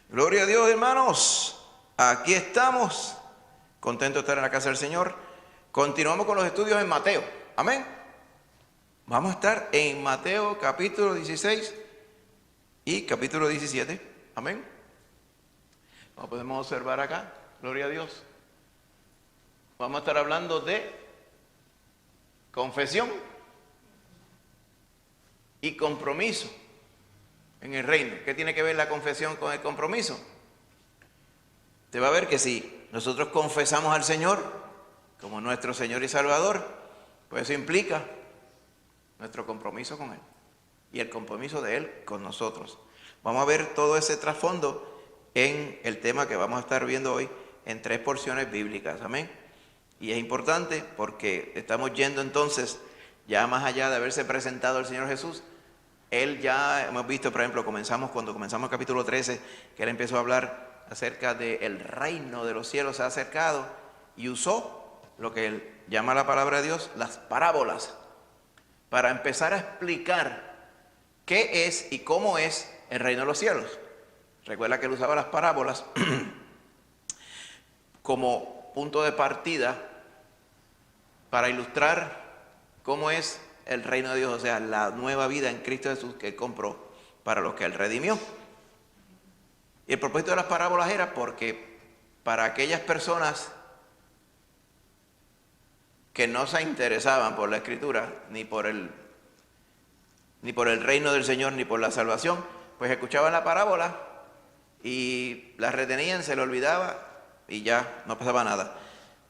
Gloria a Dios, hermanos. Aquí estamos. Contentos de estar en la casa del Señor. Continuamos con los estudios en Mateo. Amén. Vamos a estar en Mateo capítulo 16 y capítulo 17. Amén. Como podemos observar acá, gloria a Dios. Vamos a estar hablando de confesión y compromiso en el reino. ¿Qué tiene que ver la confesión con el compromiso? Te va a ver que si nosotros confesamos al Señor como nuestro Señor y Salvador, pues eso implica nuestro compromiso con Él y el compromiso de Él con nosotros. Vamos a ver todo ese trasfondo en el tema que vamos a estar viendo hoy en 3 porciones bíblicas. Amén. Y es importante porque estamos yendo entonces ya más allá de haberse presentado el Señor Jesús. Él ya hemos visto, por ejemplo, cuando comenzamos el capítulo 13, que Él empezó a hablar acerca del reino de los cielos se ha acercado y usó lo que Él llama la palabra de Dios, las parábolas, para empezar a explicar qué es y cómo es el reino de los cielos. Recuerda que Él usaba las parábolas como punto de partida para ilustrar cómo es el reino de Dios, o sea, la nueva vida en Cristo Jesús que Él compró para los que Él redimió. Y el propósito de las parábolas era porque para aquellas personas que no se interesaban por la Escritura, ni por el reino del Señor, ni por la salvación, pues escuchaban la parábola y la retenían, se le olvidaba y ya no pasaba nada.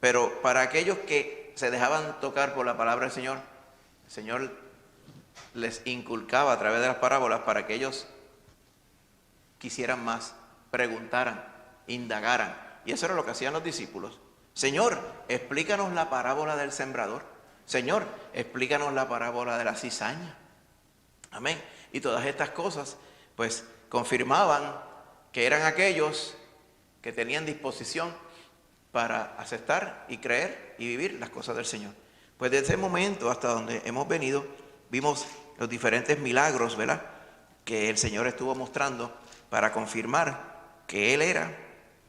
Pero para aquellos que se dejaban tocar por la palabra del Señor, el Señor les inculcaba a través de las parábolas para que ellos quisieran más, preguntaran, indagaran. Y eso era lo que hacían los discípulos. Señor, explícanos la parábola del sembrador. Señor, explícanos la parábola de la cizaña. Amén. Y todas estas cosas, pues, confirmaban que eran aquellos que tenían disposición para aceptar y creer y vivir las cosas del Señor. Pues desde ese momento hasta donde hemos venido, vimos los diferentes milagros, ¿verdad?, que el Señor estuvo mostrando para confirmar que Él era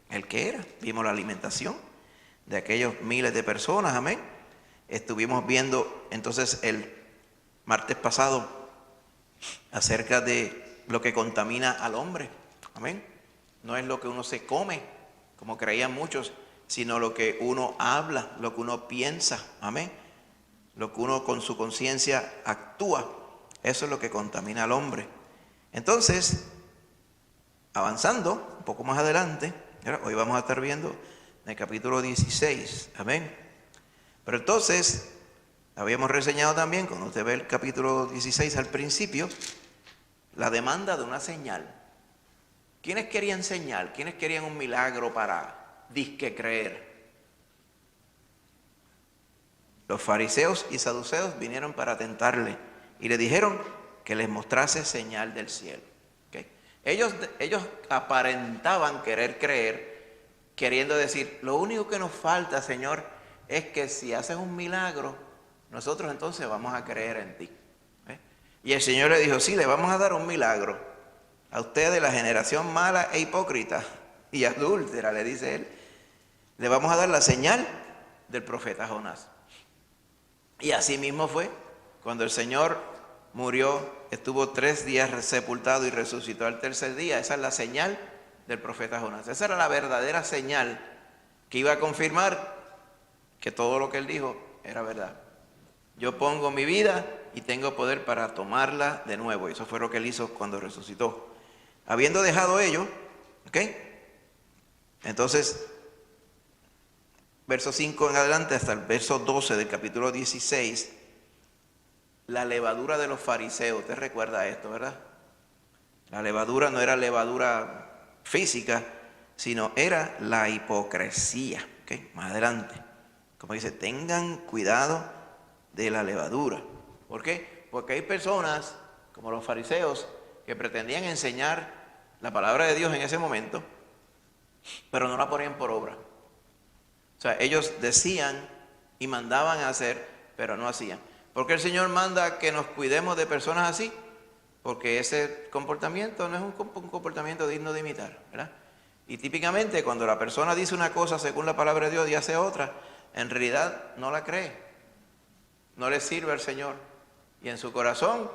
el que era. Vimos la alimentación de aquellos miles de personas, amén. Estuvimos viendo entonces el martes pasado acerca de lo que contamina al hombre, amén. No es lo que uno se come, como creían muchos, sino lo que uno habla, lo que uno piensa, amén. Lo que uno con su conciencia actúa, eso es lo que contamina al hombre. Entonces, avanzando un poco más adelante, hoy vamos a estar viendo en el capítulo 16, amén. Pero entonces, habíamos reseñado también, cuando usted ve el capítulo 16 al principio, la demanda de una señal. ¿Quiénes querían señal? ¿Quiénes querían un milagro para disque creer? Los fariseos y saduceos vinieron para tentarle y le dijeron que les mostrase señal del cielo. ¿Okay? Ellos aparentaban querer creer, queriendo decir, lo único que nos falta, Señor, es que si haces un milagro, nosotros entonces vamos a creer en ti. Y el Señor le dijo, sí, le vamos a dar un milagro a ustedes, la generación mala e hipócrita y adúltera, le dice él, le vamos a dar la señal del profeta Jonás. Y así mismo fue, cuando el Señor murió, estuvo 3 días sepultado y resucitó al tercer día. Esa es la señal del profeta Jonás. Esa era la verdadera señal que iba a confirmar que todo lo que él dijo era verdad. Yo pongo mi vida y tengo poder para tomarla de nuevo. Y eso fue lo que él hizo cuando resucitó. Habiendo dejado ello, ¿ok? Entonces, verso 5 en adelante hasta el verso 12 del capítulo 16, la levadura de los fariseos. Usted recuerda esto, ¿verdad? La levadura no era levadura física, sino era la hipocresía. ¿Okay? Más adelante, como dice, tengan cuidado de la levadura. ¿Por qué? Porque hay personas, como los fariseos, que pretendían enseñar la palabra de Dios en ese momento, pero no la ponían por obra. O sea, ellos decían y mandaban a hacer, pero no hacían. ¿Por qué el Señor manda que nos cuidemos de personas así? porque ese comportamiento no es un comportamiento digno de imitar, ¿verdad? Y típicamente cuando la persona dice una cosa según la palabra de Dios y hace otra, en realidad no la cree, no le sirve al Señor. Y en su corazón,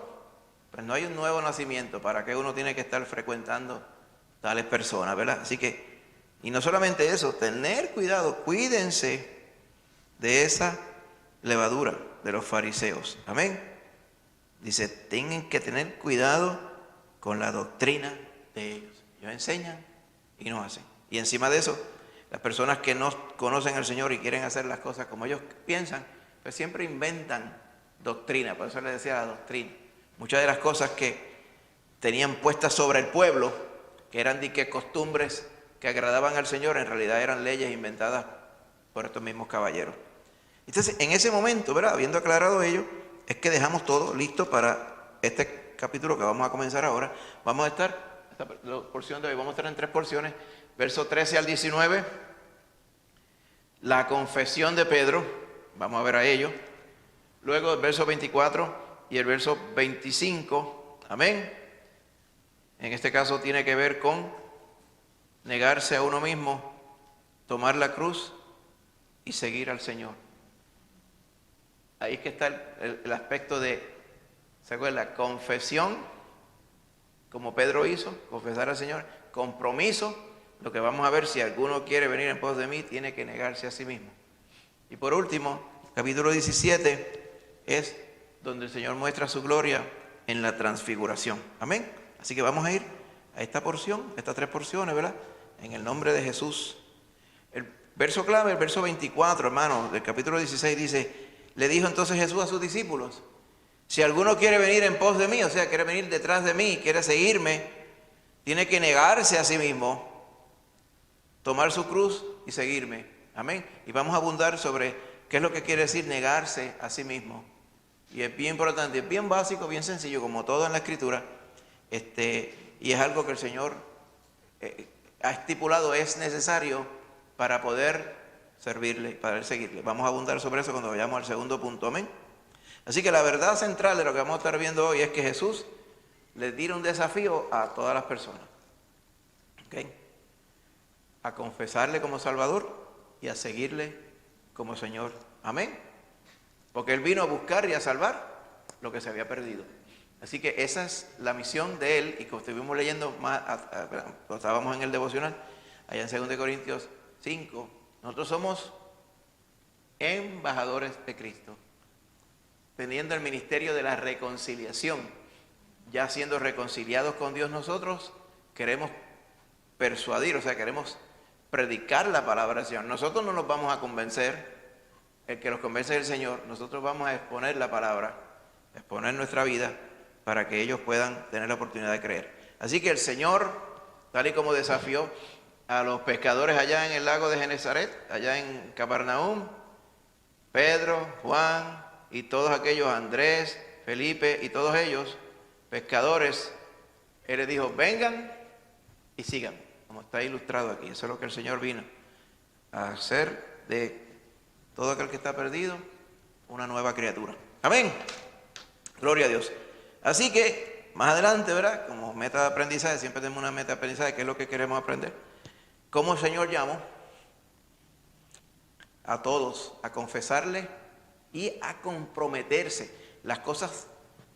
pues no hay un nuevo nacimiento. ¿Para qué uno tiene que estar frecuentando tales personas, verdad? Así que, y no solamente eso, tener cuidado, cuídense de esa levadura de los fariseos. Amén. Dice, tienen que tener cuidado con la doctrina de ellos. Ellos enseñan y no hacen. Y encima de eso, las personas que no conocen al Señor y quieren hacer las cosas como ellos piensan, pues siempre inventan doctrina. Por eso les decía la doctrina. Muchas de las cosas que tenían puestas sobre el pueblo, que eran costumbres que agradaban al Señor, en realidad eran leyes inventadas por estos mismos caballeros. Entonces, en ese momento, ¿verdad? Habiendo aclarado ello, es que dejamos todo listo para este capítulo que vamos a comenzar ahora. Vamos a estar, esta porción de hoy, vamos a estar en 3 porciones, verso 13 al 19, la confesión de Pedro, vamos a ver a ello, luego el verso 24 y el verso 25, amén. En este caso tiene que ver con negarse a uno mismo, tomar la cruz y seguir al Señor. Ahí es que está el aspecto de, ¿se acuerda? Confesión, como Pedro hizo, confesar al Señor. Compromiso, lo que vamos a ver, si alguno quiere venir en pos de mí, tiene que negarse a sí mismo. Y por último, capítulo 17 es donde el Señor muestra su gloria en la transfiguración. Amén. Así que vamos a ir a esta porción, estas 3 porciones, ¿verdad? En el nombre de Jesús. El verso clave, el verso 24, hermano, del capítulo 16 dice: le dijo entonces Jesús a sus discípulos, si alguno quiere venir en pos de mí, o sea, quiere venir detrás de mí, quiere seguirme, tiene que negarse a sí mismo, tomar su cruz y seguirme. Amén. Y vamos a abundar sobre qué es lo que quiere decir negarse a sí mismo. Y es bien importante, es bien básico, bien sencillo, como todo en la Escritura. Y es algo que el Señor ha estipulado, es necesario para poder servirle, para seguirle. Vamos a abundar sobre eso cuando vayamos al segundo punto. Amén. Así que la verdad central de lo que vamos a estar viendo hoy es que Jesús le tira un desafío a todas las personas. ¿Okay? A confesarle como Salvador y a seguirle como Señor. Amén. Porque Él vino a buscar y a salvar lo que se había perdido. Así que esa es la misión de Él, y como estuvimos leyendo más, cuando estábamos en el devocional, allá en 2 Corintios 5, nosotros somos embajadores de Cristo, teniendo el ministerio de la reconciliación. Ya siendo reconciliados con Dios, nosotros queremos persuadir, o sea, queremos predicar la palabra del Señor. Nosotros no nos vamos a convencer, el que los convence es el Señor. Nosotros vamos a exponer la palabra, exponer nuestra vida, para que ellos puedan tener la oportunidad de creer. Así que el Señor, tal y como desafió a los pescadores allá en el lago de Genesaret, allá en Capernaum, Pedro, Juan y todos aquellos, Andrés, Felipe y todos ellos, pescadores, Él les dijo, vengan y sigan, como está ilustrado aquí. Eso es lo que el Señor vino a hacer de todo aquel que está perdido una nueva criatura. Amén. Gloria a Dios. Así que, más adelante, ¿verdad? Como meta de aprendizaje, siempre tenemos una meta de aprendizaje, que es lo que queremos aprender. ¿Cómo el Señor llamó a todos a confesarle y a comprometerse? Las cosas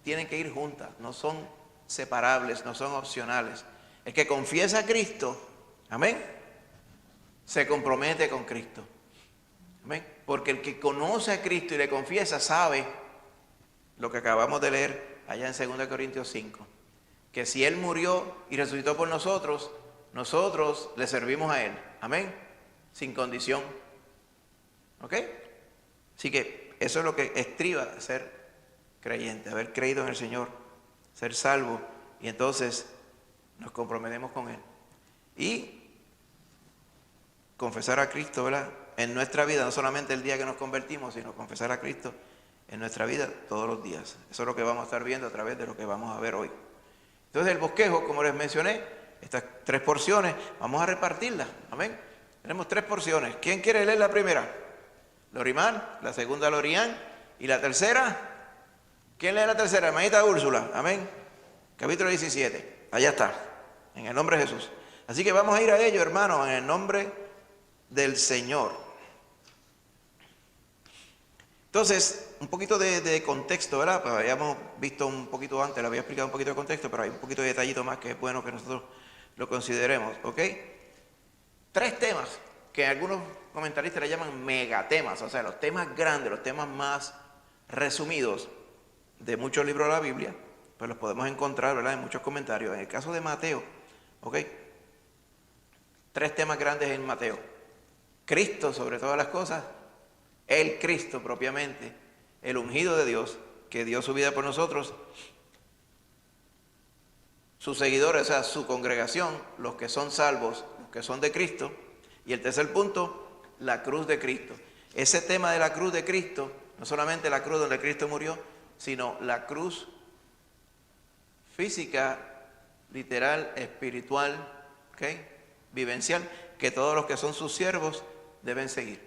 tienen que ir juntas, no son separables, no son opcionales. El que confiesa a Cristo, amén, se compromete con Cristo. Amén. Porque el que conoce a Cristo y le confiesa sabe lo que acabamos de leer allá en 2 Corintios 5, que si Él murió y resucitó por nosotros, nosotros le servimos a Él. Amén. Sin condición. ¿Ok? Así que eso es lo que estriba ser creyente, haber creído en el Señor, ser salvo, y entonces nos comprometemos con Él. Y confesar a Cristo, ¿verdad? En nuestra vida, no solamente el día que nos convertimos, sino confesar a Cristo en nuestra vida todos los días. Eso es lo que vamos a estar viendo a través de lo que vamos a ver hoy. Entonces el bosquejo, como les mencioné, estas 3 porciones, vamos a repartirlas. Amén. Tenemos 3 porciones. ¿Quién quiere leer la primera? Lorimar, la segunda Lorian, y la tercera, ¿quién lee la tercera? Hermanita Úrsula. Amén. capítulo 17. Allá está, en el nombre de Jesús. Así que vamos a ir a ello, hermanos, en el nombre del Señor. Entonces, un poquito de contexto, ¿verdad? Pues habíamos visto un poquito antes, le había explicado un poquito de contexto, pero hay un poquito de detallito más que es bueno que nosotros lo consideremos, ¿ok? 3 temas que algunos comentaristas le llaman megatemas, o sea, los temas grandes, los temas más resumidos de muchos libros de la Biblia, pues los podemos encontrar, ¿verdad?, en muchos comentarios. En el caso de Mateo, ¿ok? 3 temas grandes en Mateo. Cristo sobre todas las cosas, el Cristo propiamente, el ungido de Dios, que dio su vida por nosotros, sus seguidores, o sea, su congregación, los que son salvos, los que son de Cristo, y el tercer punto, la cruz de Cristo. Ese tema de la cruz de Cristo, no solamente la cruz donde Cristo murió, sino la cruz física, literal, espiritual, ¿ok?, vivencial, que todos los que son sus siervos deben seguir.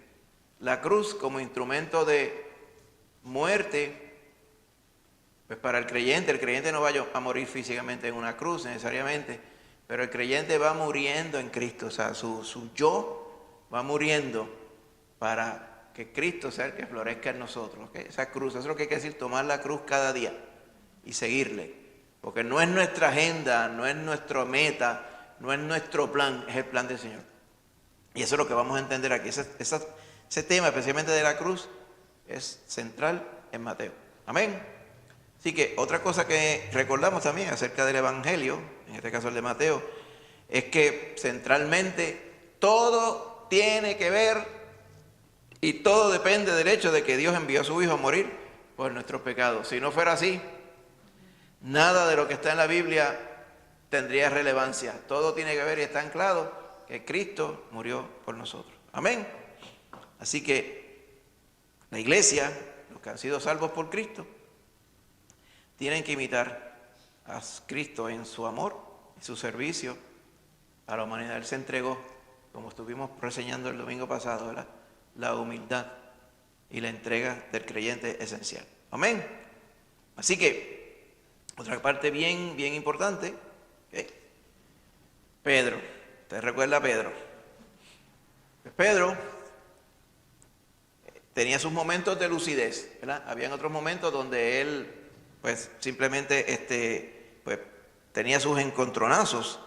La cruz como instrumento de muerte, pues para el creyente no va a morir físicamente en una cruz necesariamente, pero el creyente va muriendo en Cristo, o sea, su yo va muriendo para que Cristo sea el que florezca en nosotros, ¿okay? Esa cruz, eso es lo que hay que decir, tomar la cruz cada día y seguirle, porque no es nuestra agenda, no es nuestra meta, no es nuestro plan, es el plan del Señor. Y eso es lo que vamos a entender aquí. Ese tema, especialmente de la cruz, es central en Mateo. Amén. Así que otra cosa que recordamos también acerca del Evangelio, en este caso el de Mateo, es que centralmente todo tiene que ver y todo depende del hecho de que Dios envió a su Hijo a morir por nuestros pecados. Si no fuera así, nada de lo que está en la Biblia tendría relevancia. Todo tiene que ver y está anclado que Cristo murió por nosotros. Amén. Así que la iglesia, los que han sido salvos por Cristo, tienen que imitar a Cristo en su amor, en su servicio a la humanidad. Él se entregó, como estuvimos reseñando el domingo pasado, ¿verdad?, la humildad y la entrega del creyente esencial. Amén. Así que, otra parte bien importante, ¿okay? Pedro. ¿Usted recuerda a Pedro? Pues Pedro tenía sus momentos de lucidez, ¿verdad? Habían otros momentos donde él, pues, simplemente, pues, tenía sus encontronazos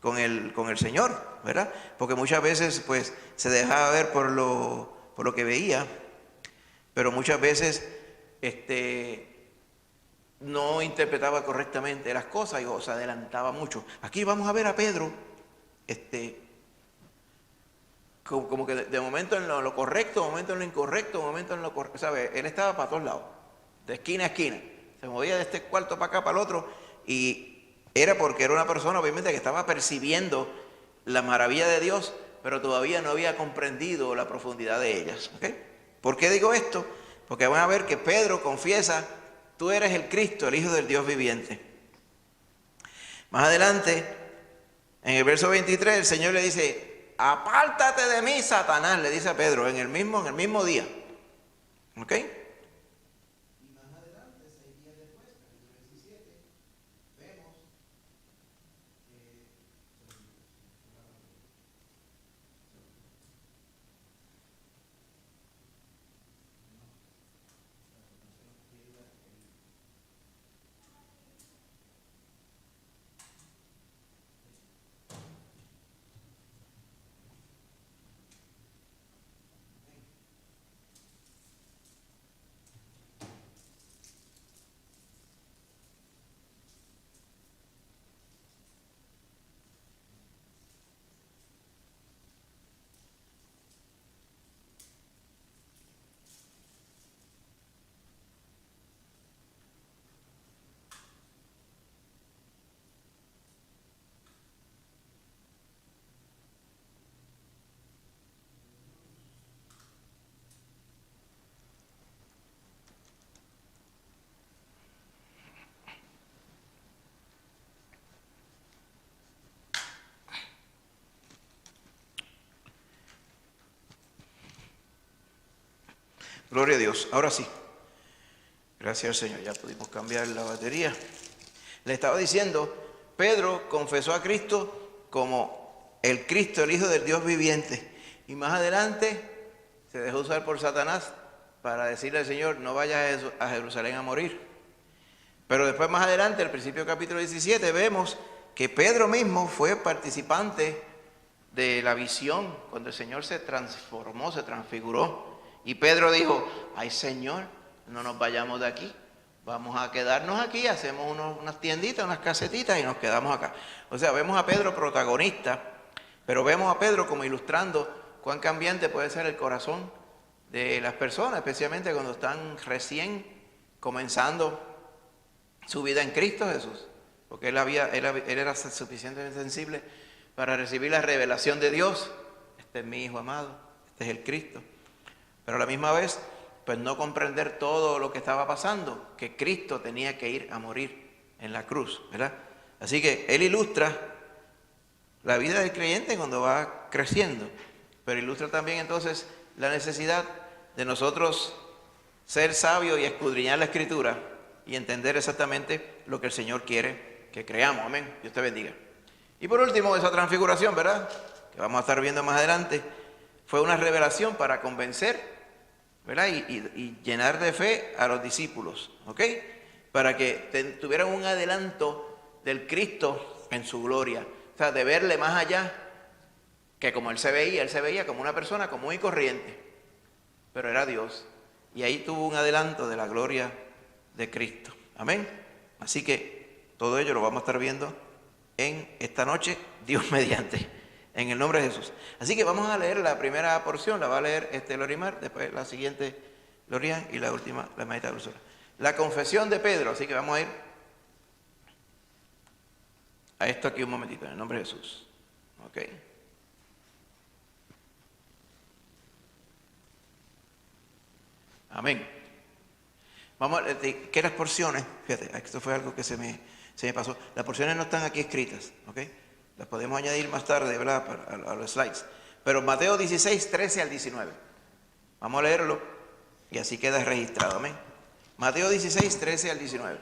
con el Señor, ¿verdad? Porque muchas veces, pues, se dejaba ver por lo que veía, pero muchas veces, no interpretaba correctamente las cosas y se adelantaba mucho. Aquí vamos a ver a Pedro, como que de momento en lo correcto, de momento en lo incorrecto, de momento en lo correcto, ¿sabe? Él estaba para todos lados, de esquina a esquina, se movía de este cuarto para acá, para el otro, y era porque era una persona obviamente que estaba percibiendo la maravilla de Dios, pero todavía no había comprendido la profundidad de ellas, ¿okay? ¿Por qué digo esto? Porque van a ver que Pedro confiesa: tú eres el Cristo, el Hijo del Dios viviente. Más adelante, en el verso 23, el Señor le dice: apártate de mí, Satanás, le dice a Pedro, en el mismo día. ¿Ok? Y más adelante, 6 días después, capítulo 17, vemos que Gloria a Dios. Ahora sí. Gracias al Señor. Ya pudimos cambiar la batería. Le estaba diciendo, Pedro confesó a Cristo como el Cristo, el Hijo del Dios viviente. Y más adelante se dejó usar por Satanás para decirle al Señor, no vayas a Jerusalén a morir. Pero después más adelante, al principio del capítulo 17, vemos que Pedro mismo fue participante de la visión, cuando el Señor se transformó, se transfiguró. Y Pedro dijo, ay Señor, no nos vayamos de aquí, vamos a quedarnos aquí, hacemos unas tienditas, unas casetitas y nos quedamos acá. O sea, vemos a Pedro protagonista, pero vemos a Pedro como ilustrando cuán cambiante puede ser el corazón de las personas, especialmente cuando están recién comenzando su vida en Cristo Jesús, porque él era suficientemente sensible para recibir la revelación de Dios. Este es mi Hijo amado, este es el Cristo. Pero a la misma vez, pues no comprender todo lo que estaba pasando, que Cristo tenía que ir a morir en la cruz, ¿verdad? Así que él ilustra la vida del creyente cuando va creciendo, pero ilustra también entonces la necesidad de nosotros ser sabios y escudriñar la Escritura y entender exactamente lo que el Señor quiere que creamos. Amén. Dios te bendiga. Y por último, esa transfiguración, ¿verdad?, que vamos a estar viendo más adelante, fue una revelación para convencer, ¿verdad?, y llenar de fe a los discípulos, ¿ok?, para que tuvieran un adelanto del Cristo en su gloria, o sea, de verle más allá que como él se veía como una persona común y corriente, pero era Dios, y ahí tuvo un adelanto de la gloria de Cristo. Amén. Así que todo ello lo vamos a estar viendo en esta noche, Dios mediante, en el nombre de Jesús. Así que vamos a leer la primera porción, la va a leer Lorimar, después la siguiente Lorian y la última la maestra Úrsula. La confesión de Pedro, así que vamos a ir a esto aquí un momentito, en el nombre de Jesús. Ok. Amén. Vamos, que las porciones, fíjate, esto fue algo que se me pasó. Las porciones no están aquí escritas, ¿ok? Las podemos añadir más tarde, ¿verdad?, a los slides. Pero Mateo 16, 13 al 19. Vamos a leerlo y así queda registrado, amén. Mateo 16, 13 al 19.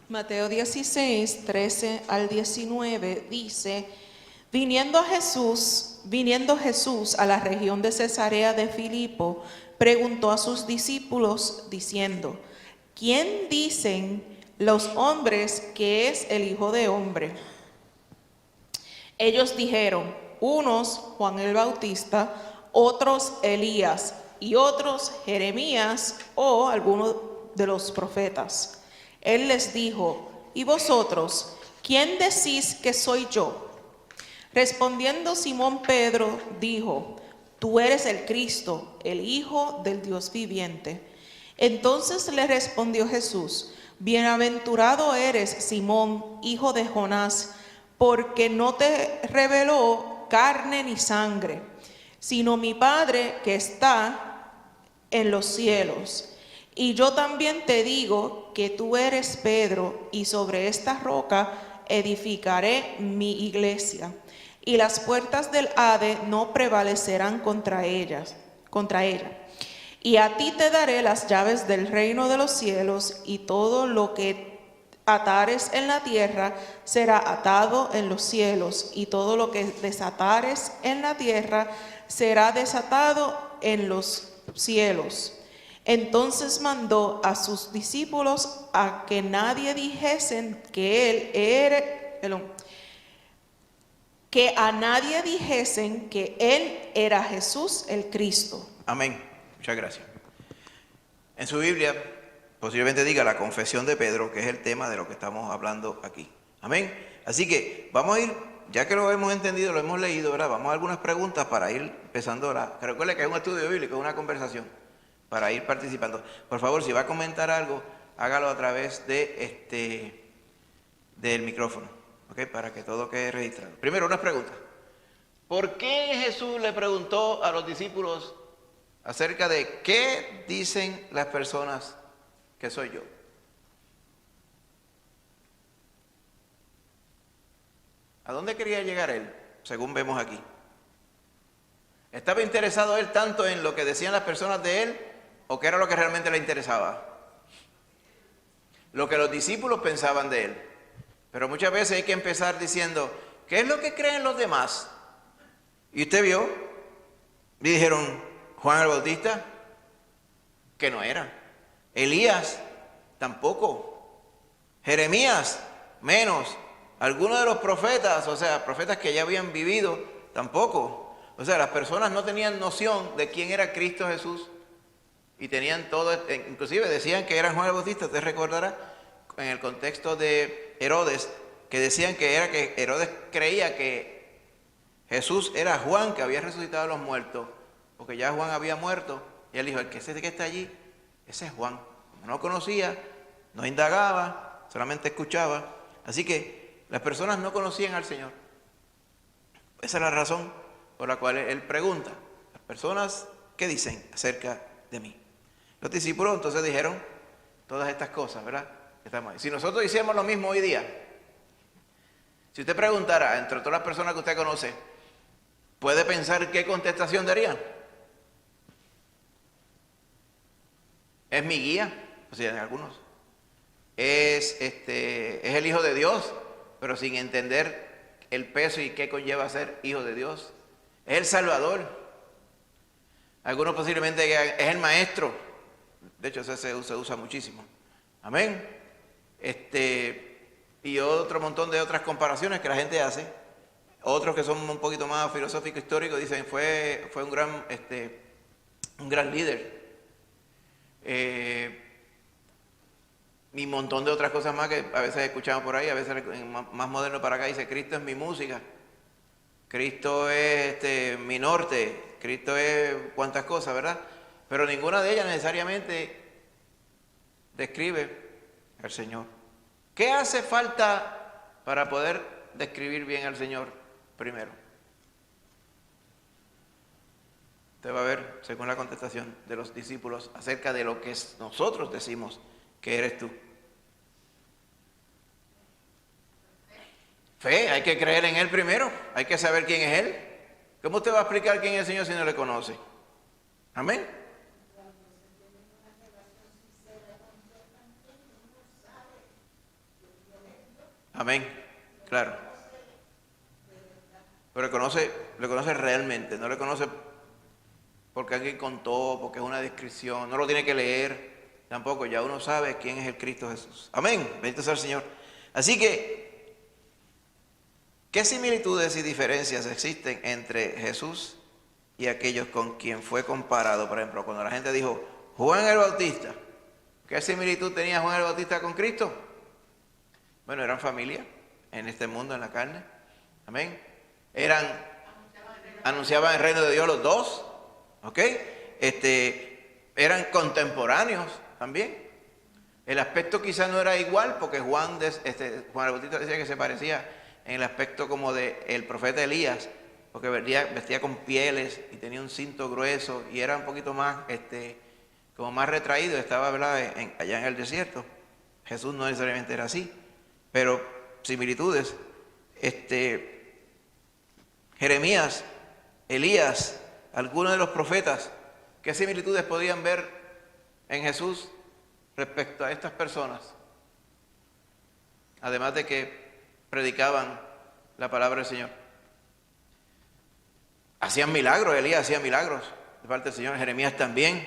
Mateo 16, 13 al 19 dice, viniendo Jesús a la región de Cesarea de Filipo, preguntó a sus discípulos diciendo, ¿quién dicen los hombres que es el Hijo de Hombre? Ellos dijeron, unos Juan el Bautista, otros Elías y otros Jeremías o alguno de los profetas. Él les dijo, ¿y vosotros, quién decís que soy yo? Respondiendo Simón Pedro dijo, tú eres el Cristo, el Hijo del Dios viviente. Entonces le respondió Jesús, bienaventurado eres, Simón, hijo de Jonás, porque no te reveló carne ni sangre, sino mi Padre que está en los cielos. Y yo también te digo que tú eres Pedro, y sobre esta roca edificaré mi iglesia, y las puertas del Hades no prevalecerán contra ella. Y a ti te daré las llaves del reino de los cielos, y todo lo que atares en la tierra será atado en los cielos, y todo lo que desatares en la tierra será desatado en los cielos. Entonces mandó a sus discípulos a que nadie dijesen que a nadie dijesen que él era Jesús el Cristo. Amén. Muchas gracias. En su Biblia posiblemente diga la confesión de Pedro, que es el tema de lo que estamos hablando aquí. Amén. Así que vamos a ir, ya que lo hemos entendido, lo hemos leído, ¿verdad? Vamos a algunas preguntas para ir empezando. Recuerde que es un estudio bíblico, es una conversación, para ir participando. Por favor, si va a comentar algo, hágalo a través de del micrófono, ¿ok? Para que todo quede registrado. Primero, unas preguntas. ¿Por qué Jesús le preguntó a los discípulos acerca de qué dicen las personas que soy yo? ¿A dónde quería llegar él, según vemos aquí? ¿Estaba interesado él tanto en lo que decían las personas de él o qué era lo que realmente le interesaba? lo que los discípulos pensaban de él. Pero muchas veces hay que empezar diciendo, ¿qué es lo que creen los demás? Y usted vio, y dijeron, Juan el Bautista, que no era. Elías, tampoco. Jeremías, menos. Algunos de los profetas, o sea, profetas que ya habían vivido, tampoco. O sea, las personas no tenían noción de quién era Cristo Jesús. Y tenían todo, inclusive decían que era Juan el Bautista. Usted recordará en el contexto de Herodes, que decían que Herodes creía que Jesús era Juan, que había resucitado a los muertos, porque ya Juan había muerto. Y él dijo, el que está allí, ese es Juan. Como no lo conocía, no indagaba, solamente escuchaba. Así que las personas no conocían al Señor. Esa es la razón por la cual él pregunta, las personas, ¿qué dicen acerca de mí? Los discípulos entonces dijeron todas estas cosas, ¿verdad? Estamos ahí. Si nosotros hiciéramos lo mismo hoy día, si usted preguntara entre todas las personas que usted conoce, ¿puede pensar qué contestación darían? ¿Es mi guía? O sea, en algunos. ¿Es el Hijo de Dios? Pero sin entender el peso y qué conlleva ser Hijo de Dios. ¿Es el Salvador? Algunos posiblemente digan, es el Maestro. De hecho, ese se usa muchísimo. Amén. Y otro montón de otras comparaciones que la gente hace. Otros que son un poquito más filosóficos históricos dicen, fue un gran líder. Y un montón de otras cosas más que a veces escuchamos por ahí, a veces más moderno para acá dice, Cristo es mi música, Cristo es mi norte, Cristo es cuantas cosas, ¿verdad? Pero ninguna de ellas necesariamente describe al Señor. ¿Qué hace falta para poder describir bien al Señor primero? Usted va a ver, según la contestación de los discípulos, acerca de lo que nosotros decimos que eres tú. Fe, hay que creer en Él primero, hay que saber quién es Él. ¿Cómo usted va a explicar quién es el Señor si no le conoce? Amén. Amén, claro. Pero le conoce realmente, no le conoce porque alguien contó, porque es una descripción, no lo tiene que leer, tampoco, ya uno sabe quién es el Cristo Jesús. Amén, bendito sea el Señor. Así que, ¿qué similitudes y diferencias existen entre Jesús y aquellos con quien fue comparado? Por ejemplo, cuando la gente dijo, Juan el Bautista, ¿qué similitud tenía Juan el Bautista con Cristo? Bueno, eran familia en este mundo, en la carne. Amén. Anunciaban el reino de Dios los dos. ¿Ok? Eran contemporáneos también. El aspecto quizás no era igual porque Juan el Bautista decía que se parecía en el aspecto como de el profeta Elías, porque vestía con pieles y tenía un cinto grueso y era un poquito más, como más retraído, estaba, ¿verdad?, allá en el desierto. Jesús no necesariamente era así, pero similitudes. Jeremías, Elías, algunos de los profetas, ¿qué similitudes podían ver en Jesús respecto a estas personas? Además de que predicaban la palabra del Señor. Hacían milagros, Elías hacía milagros de parte del Señor, Jeremías también.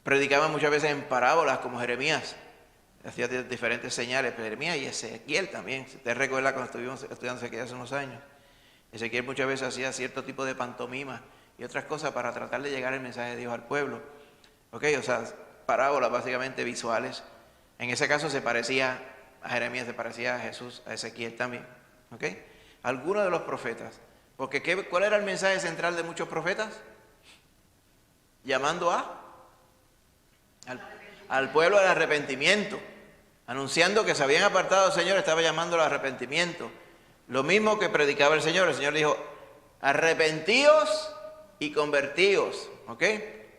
Predicaban muchas veces en parábolas como Jeremías. Hacía diferentes señales, Jeremías y Ezequiel también. Si usted recuerda cuando estuvimos estudiando Ezequiel hace unos años. Ezequiel muchas veces hacía cierto tipo de pantomima y otras cosas para tratar de llegar el mensaje de Dios al pueblo. ¿Ok? O sea, parábolas básicamente visuales. En ese caso se parecía a Jeremías, se parecía a Jesús, a Ezequiel también. ¿Ok? Algunos de los profetas. Porque ¿cuál era el mensaje central de muchos profetas? Llamando al pueblo al arrepentimiento. Anunciando que se habían apartado del Señor, estaba llamando al arrepentimiento. Lo mismo que predicaba el Señor dijo, arrepentíos y convertíos, ¿ok?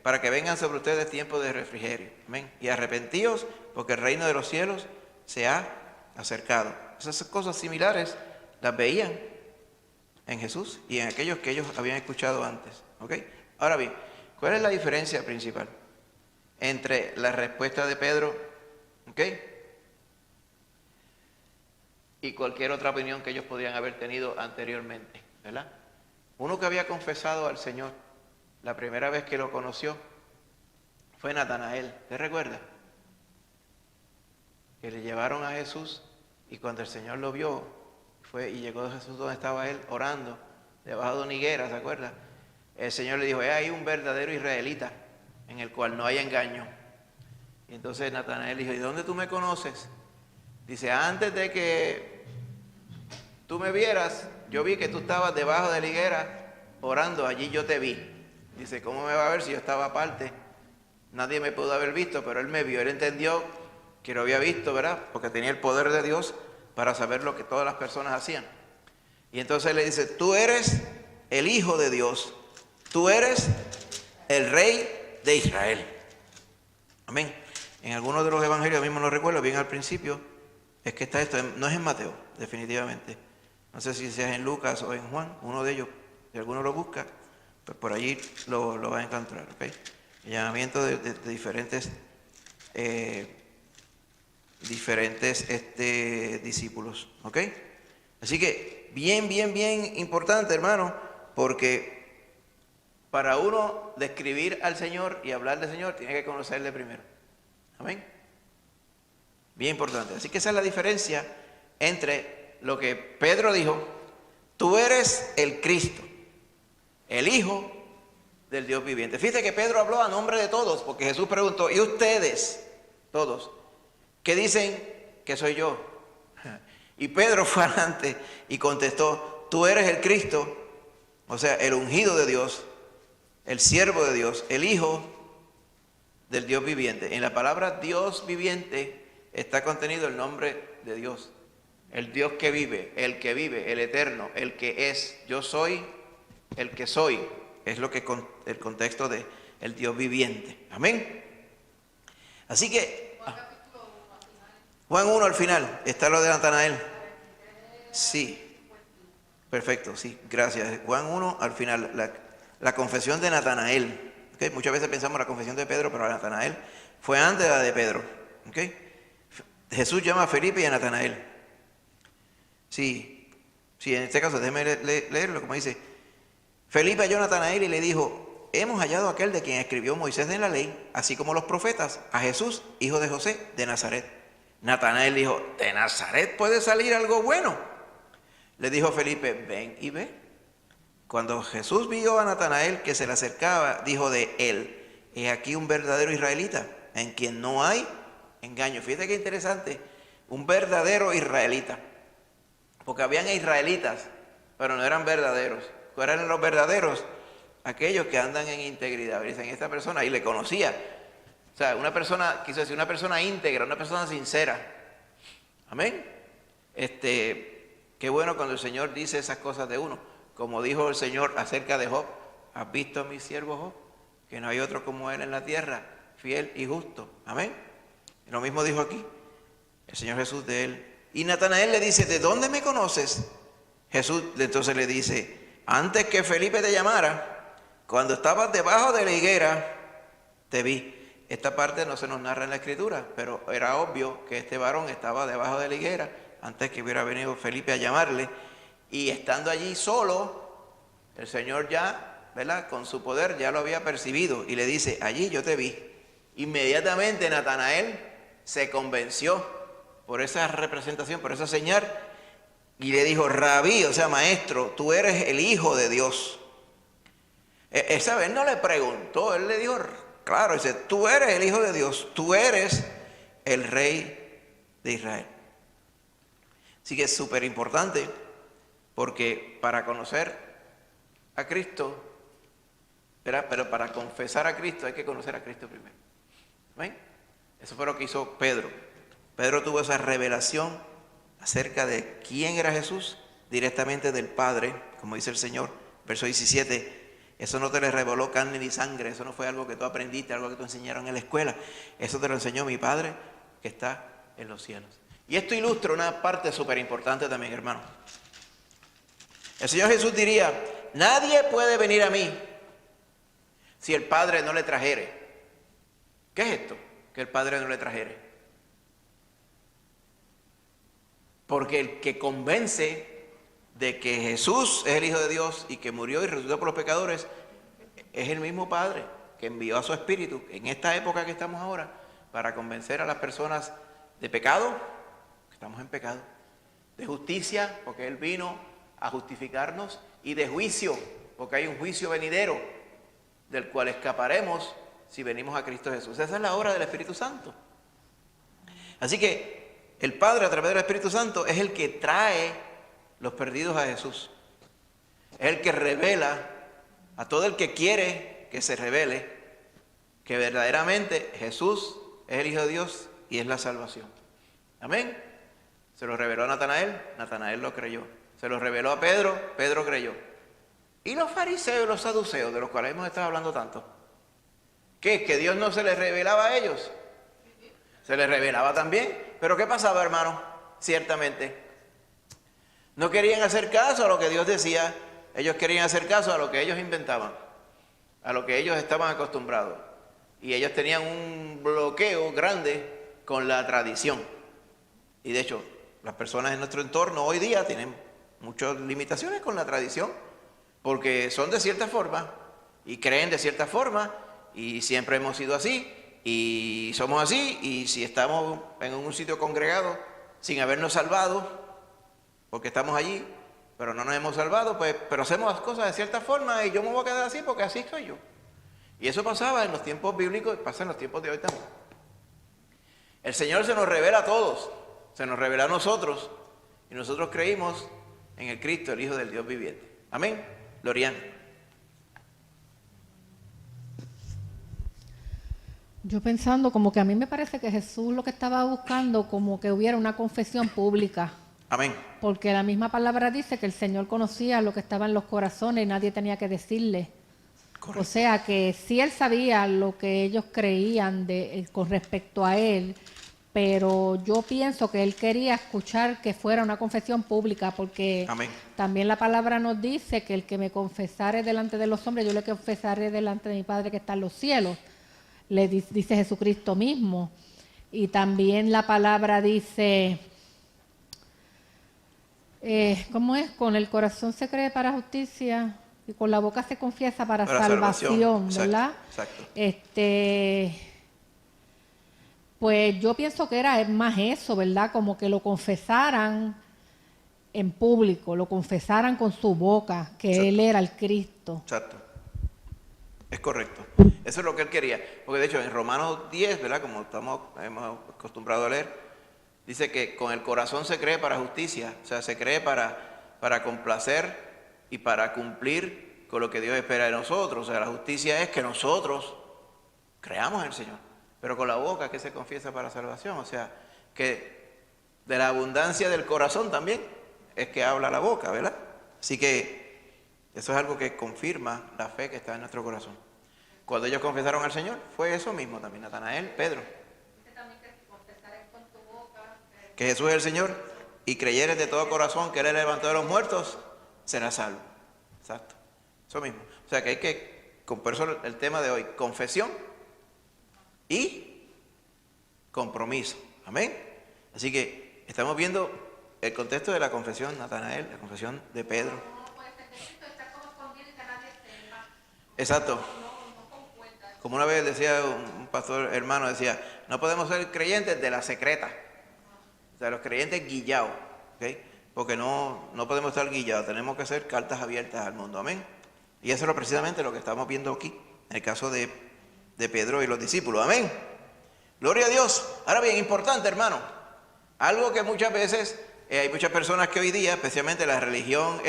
Para que vengan sobre ustedes tiempos de refrigerio, amén. Y arrepentíos porque el reino de los cielos se ha acercado. Esas cosas similares las veían en Jesús y en aquellos que ellos habían escuchado antes, ¿ok? Ahora bien, ¿cuál es la diferencia principal entre la respuesta de Pedro, ¿ok?, y cualquier otra opinión que ellos podrían haber tenido anteriormente, ¿verdad? Uno que había confesado al Señor la primera vez que lo conoció fue Natanael, ¿te recuerdas? Que le llevaron a Jesús y cuando el Señor lo vio, fue y llegó a Jesús donde estaba él orando, debajo de una higuera, ¿se acuerda? El Señor le dijo, hay un verdadero israelita en el cual no hay engaño. Y entonces Natanael dijo, ¿y dónde tú me conoces? Dice, antes de que tú me vieras, yo vi que tú estabas debajo de la higuera orando, allí yo te vi. Dice, ¿cómo me va a ver si yo estaba aparte? Nadie me pudo haber visto, pero él me vio, él entendió que lo había visto, ¿verdad? Porque tenía el poder de Dios para saber lo que todas las personas hacían. Y entonces le dice, tú eres el Hijo de Dios, tú eres el Rey de Israel. Amén. En algunos de los evangelios, mismo lo recuerdo bien al principio, es que está esto, no es en Mateo, definitivamente. No sé si sea en Lucas o en Juan, uno de ellos, si alguno lo busca, pues por allí lo va a encontrar, ¿ok? El llamamiento de diferentes discípulos, ¿ok? Así que bien importante, hermano, porque para uno describir al Señor y hablar del Señor, tiene que conocerle primero. Amén. Bien importante. Así que esa es la diferencia entre lo que Pedro dijo, tú eres el Cristo, el Hijo del Dios viviente. Fíjate que Pedro habló a nombre de todos, porque Jesús preguntó, ¿y ustedes, todos, qué dicen que soy yo? Y Pedro fue adelante y contestó, tú eres el Cristo, o sea, el ungido de Dios, el siervo de Dios, el Hijo del Dios viviente. En la palabra Dios viviente está contenido el nombre de Dios, el Dios que vive, el eterno, el que es, yo soy, el que soy, es lo que el contexto de el Dios viviente. Amén. Así que Juan 1 al final, está lo de Natanael. Sí, perfecto, sí, gracias. Juan 1 al final, la confesión de Natanael. ¿Okay? Muchas veces pensamos la confesión de Pedro, pero Natanael fue antes de la de Pedro. ¿Okay? Jesús llama a Felipe y a Natanael. Sí, en este caso, déjeme leerlo, como dice. Felipe halló a Natanael y le dijo, hemos hallado a aquel de quien escribió Moisés en la ley, así como los profetas, a Jesús, hijo de José, de Nazaret. Natanael dijo, ¿de Nazaret puede salir algo bueno? Le dijo Felipe, ven y ve. Cuando Jesús vio a Natanael que se le acercaba, dijo de él, he aquí un verdadero israelita, en quien no hay engaño. Fíjate qué interesante, un verdadero israelita. Porque habían israelitas, pero no eran verdaderos. ¿Cuáles eran los verdaderos? Aquellos que andan en integridad. Dicen, esta persona, y le conocía. O sea, una persona, quiso decir, una persona íntegra, una persona sincera. Amén. Qué bueno cuando el Señor dice esas cosas de uno. Como dijo el Señor acerca de Job, ¿has visto a mi siervo Job? Que no hay otro como él en la tierra, fiel y justo. Amén. Y lo mismo dijo aquí el Señor Jesús de él. Y Natanael le dice, ¿de dónde me conoces? Jesús entonces le dice, antes que Felipe te llamara, cuando estabas debajo de la higuera, te vi. Esta parte no se nos narra en la Escritura, pero era obvio que este varón estaba debajo de la higuera antes que hubiera venido Felipe a llamarle. Y estando allí solo, el Señor ya, ¿verdad?, con su poder ya lo había percibido y le dice, allí yo te vi. Inmediatamente Natanael se convenció por esa representación, por esa señal, y le dijo, Rabí, o sea, maestro, tú eres el Hijo de Dios. Esa vez no le preguntó, él le dijo, claro, dice, tú eres el Hijo de Dios, tú eres el Rey de Israel. Así que es súper importante, porque para conocer a Cristo, ¿verdad?, pero para confesar a Cristo hay que conocer a Cristo primero. ¿Ven? Eso fue lo que hizo Pedro. Pedro tuvo esa revelación acerca de quién era Jesús, directamente del Padre, como dice el Señor, verso 17. Eso no te le reveló carne ni sangre, eso no fue algo que tú aprendiste, algo que te enseñaron en la escuela. Eso te lo enseñó mi Padre que está en los cielos. Y esto ilustra una parte súper importante también, hermano. El Señor Jesús diría, nadie puede venir a mí si el Padre no le trajere. ¿Qué es esto? Que el Padre no le trajere. Porque el que convence de que Jesús es el Hijo de Dios y que murió y resucitó por los pecadores es el mismo Padre que envió a su Espíritu en esta época que estamos ahora para convencer a las personas de pecado, que estamos en pecado, de justicia, porque Él vino a justificarnos, y de juicio, porque hay un juicio venidero del cual escaparemos si venimos a Cristo Jesús. Esa es la obra del Espíritu Santo. Así que el Padre, a través del Espíritu Santo, es el que trae los perdidos a Jesús. Es el que revela a todo el que quiere que se revele que verdaderamente Jesús es el Hijo de Dios y es la salvación. Amén. Se lo reveló a Natanael, Natanael lo creyó. Se lo reveló a Pedro, Pedro creyó. Y los fariseos y los saduceos, de los cuales hemos estado hablando tanto, ¿qué? ¿Que Dios no se les revelaba a ellos? Se les revelaba también. Pero ¿qué pasaba, hermano? Ciertamente no querían hacer caso a lo que Dios decía. Ellos querían hacer caso a lo que ellos inventaban, a lo que ellos estaban acostumbrados. Y ellos tenían un bloqueo grande con la tradición. Y de hecho, las personas en nuestro entorno hoy día tienen muchas limitaciones con la tradición, porque son de cierta forma y creen de cierta forma, y siempre hemos sido así y somos así, y si estamos en un sitio congregado sin habernos salvado, porque estamos allí, pero no nos hemos salvado, pues, pero hacemos las cosas de cierta forma y yo me voy a quedar así porque así soy yo. Y eso pasaba en los tiempos bíblicos y pasa en los tiempos de hoy también. El Señor se nos revela a todos, se nos revela a nosotros, y nosotros creímos en el Cristo, el Hijo del Dios viviente. Amén. Lorian. Yo pensando como que a mí me parece que Jesús lo que estaba buscando como que hubiera una confesión pública. Amén. Porque la misma palabra dice que el Señor conocía lo que estaba en los corazones y nadie tenía que decirle. Correcto. O sea que sí Él sabía lo que ellos creían con respecto a Él, pero yo pienso que Él quería escuchar que fuera una confesión pública, porque Amén. también la palabra nos dice que el que me confesare delante de los hombres, yo le confesaré delante de mi Padre que está en los cielos, le dice Jesucristo mismo. Y también la palabra dice, ¿cómo es? Con el corazón se cree para justicia y con la boca se confiesa para salvación, ¿verdad? Exacto. Pues yo pienso que era más eso, ¿verdad? Como que lo confesaran en público, lo confesaran con su boca, que Exacto. Él era el Cristo. Exacto. Es correcto. Eso es lo que Él quería. Porque de hecho en Romanos 10, ¿verdad? Como hemos acostumbrado a leer, dice que con el corazón se cree para justicia. O sea, se cree para complacer y para cumplir con lo que Dios espera de nosotros. O sea, la justicia es que nosotros creamos en el Señor. Pero con la boca que se confiesa para salvación. O sea, que de la abundancia del corazón también es que habla la boca, ¿verdad? Así que eso es algo que confirma la fe que está en nuestro corazón. Cuando ellos confesaron al Señor, fue eso mismo también, Natanael, Pedro. Que Jesús es el Señor y creyeres de todo corazón que Él levantó de los muertos, serás salvo. Exacto. Eso mismo. O sea que hay que, por eso el tema de hoy, confesión y compromiso. Amén. Así que estamos viendo el contexto de la confesión, Natanael, la confesión de Pedro. Exacto. Como una vez decía un pastor hermano, decía, no podemos ser creyentes de la secreta. O sea, los creyentes guillados, ¿ok? Porque no podemos estar guillados, tenemos que ser cartas abiertas al mundo. Amén. Y eso es precisamente lo que estamos viendo aquí, en el caso de Pedro y los discípulos. Amén. Gloria a Dios. Ahora bien, importante, hermano, algo que muchas veces hay muchas personas que hoy día, especialmente la religión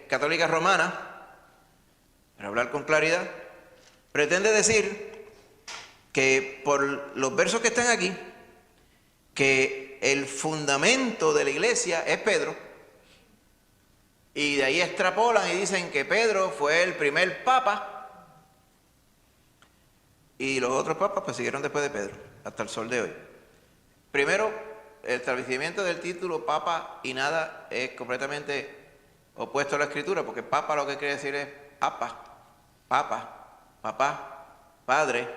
católica romana, para hablar con claridad, pretende decir que por los versos que están aquí, que el fundamento de la iglesia es Pedro, y de ahí extrapolan y dicen que Pedro fue el primer papa, y los otros papas pues siguieron después de Pedro, hasta el sol de hoy. Primero, el establecimiento del título papa y nada es completamente opuesto a la escritura, porque papa lo que quiere decir es papa, papá, padre.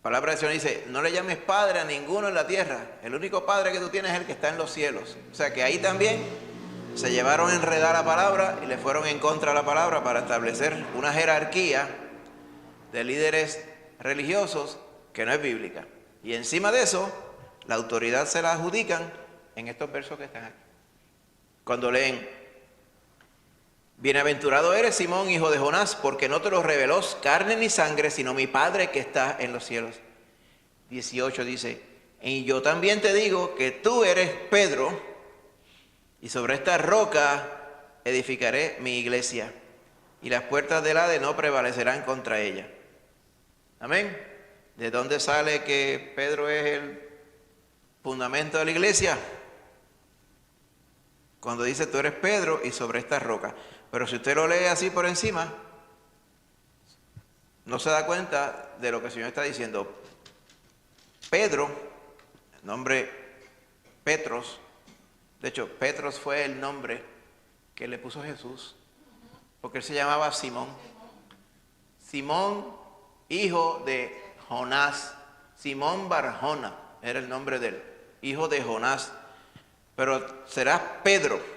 palabra del Señor dice, no le llames padre a ninguno en la tierra. El único padre que tú tienes es el que está en los cielos. O sea que ahí también se llevaron a enredar la palabra y le fueron en contra de la palabra para establecer una jerarquía de líderes religiosos que no es bíblica. Y encima de eso, la autoridad se la adjudican en estos versos que están aquí. Cuando leen, bienaventurado eres, Simón, hijo de Jonás, porque no te lo reveló carne ni sangre, sino mi Padre que está en los cielos. 18 dice, y yo también te digo que tú eres Pedro, y sobre esta roca edificaré mi iglesia, y las puertas del Hades no prevalecerán contra ella. Amén. ¿De dónde sale que Pedro es el fundamento de la iglesia? Cuando dice tú eres Pedro y sobre esta roca. Pero si usted lo lee así por encima, no se da cuenta de lo que el Señor está diciendo. Pedro, el nombre Petros, de hecho Petros fue el nombre que le puso Jesús, porque él se llamaba Simón. Simón, hijo de Jonás, Simón Barjona era el nombre del hijo de Jonás, pero serás Pedro.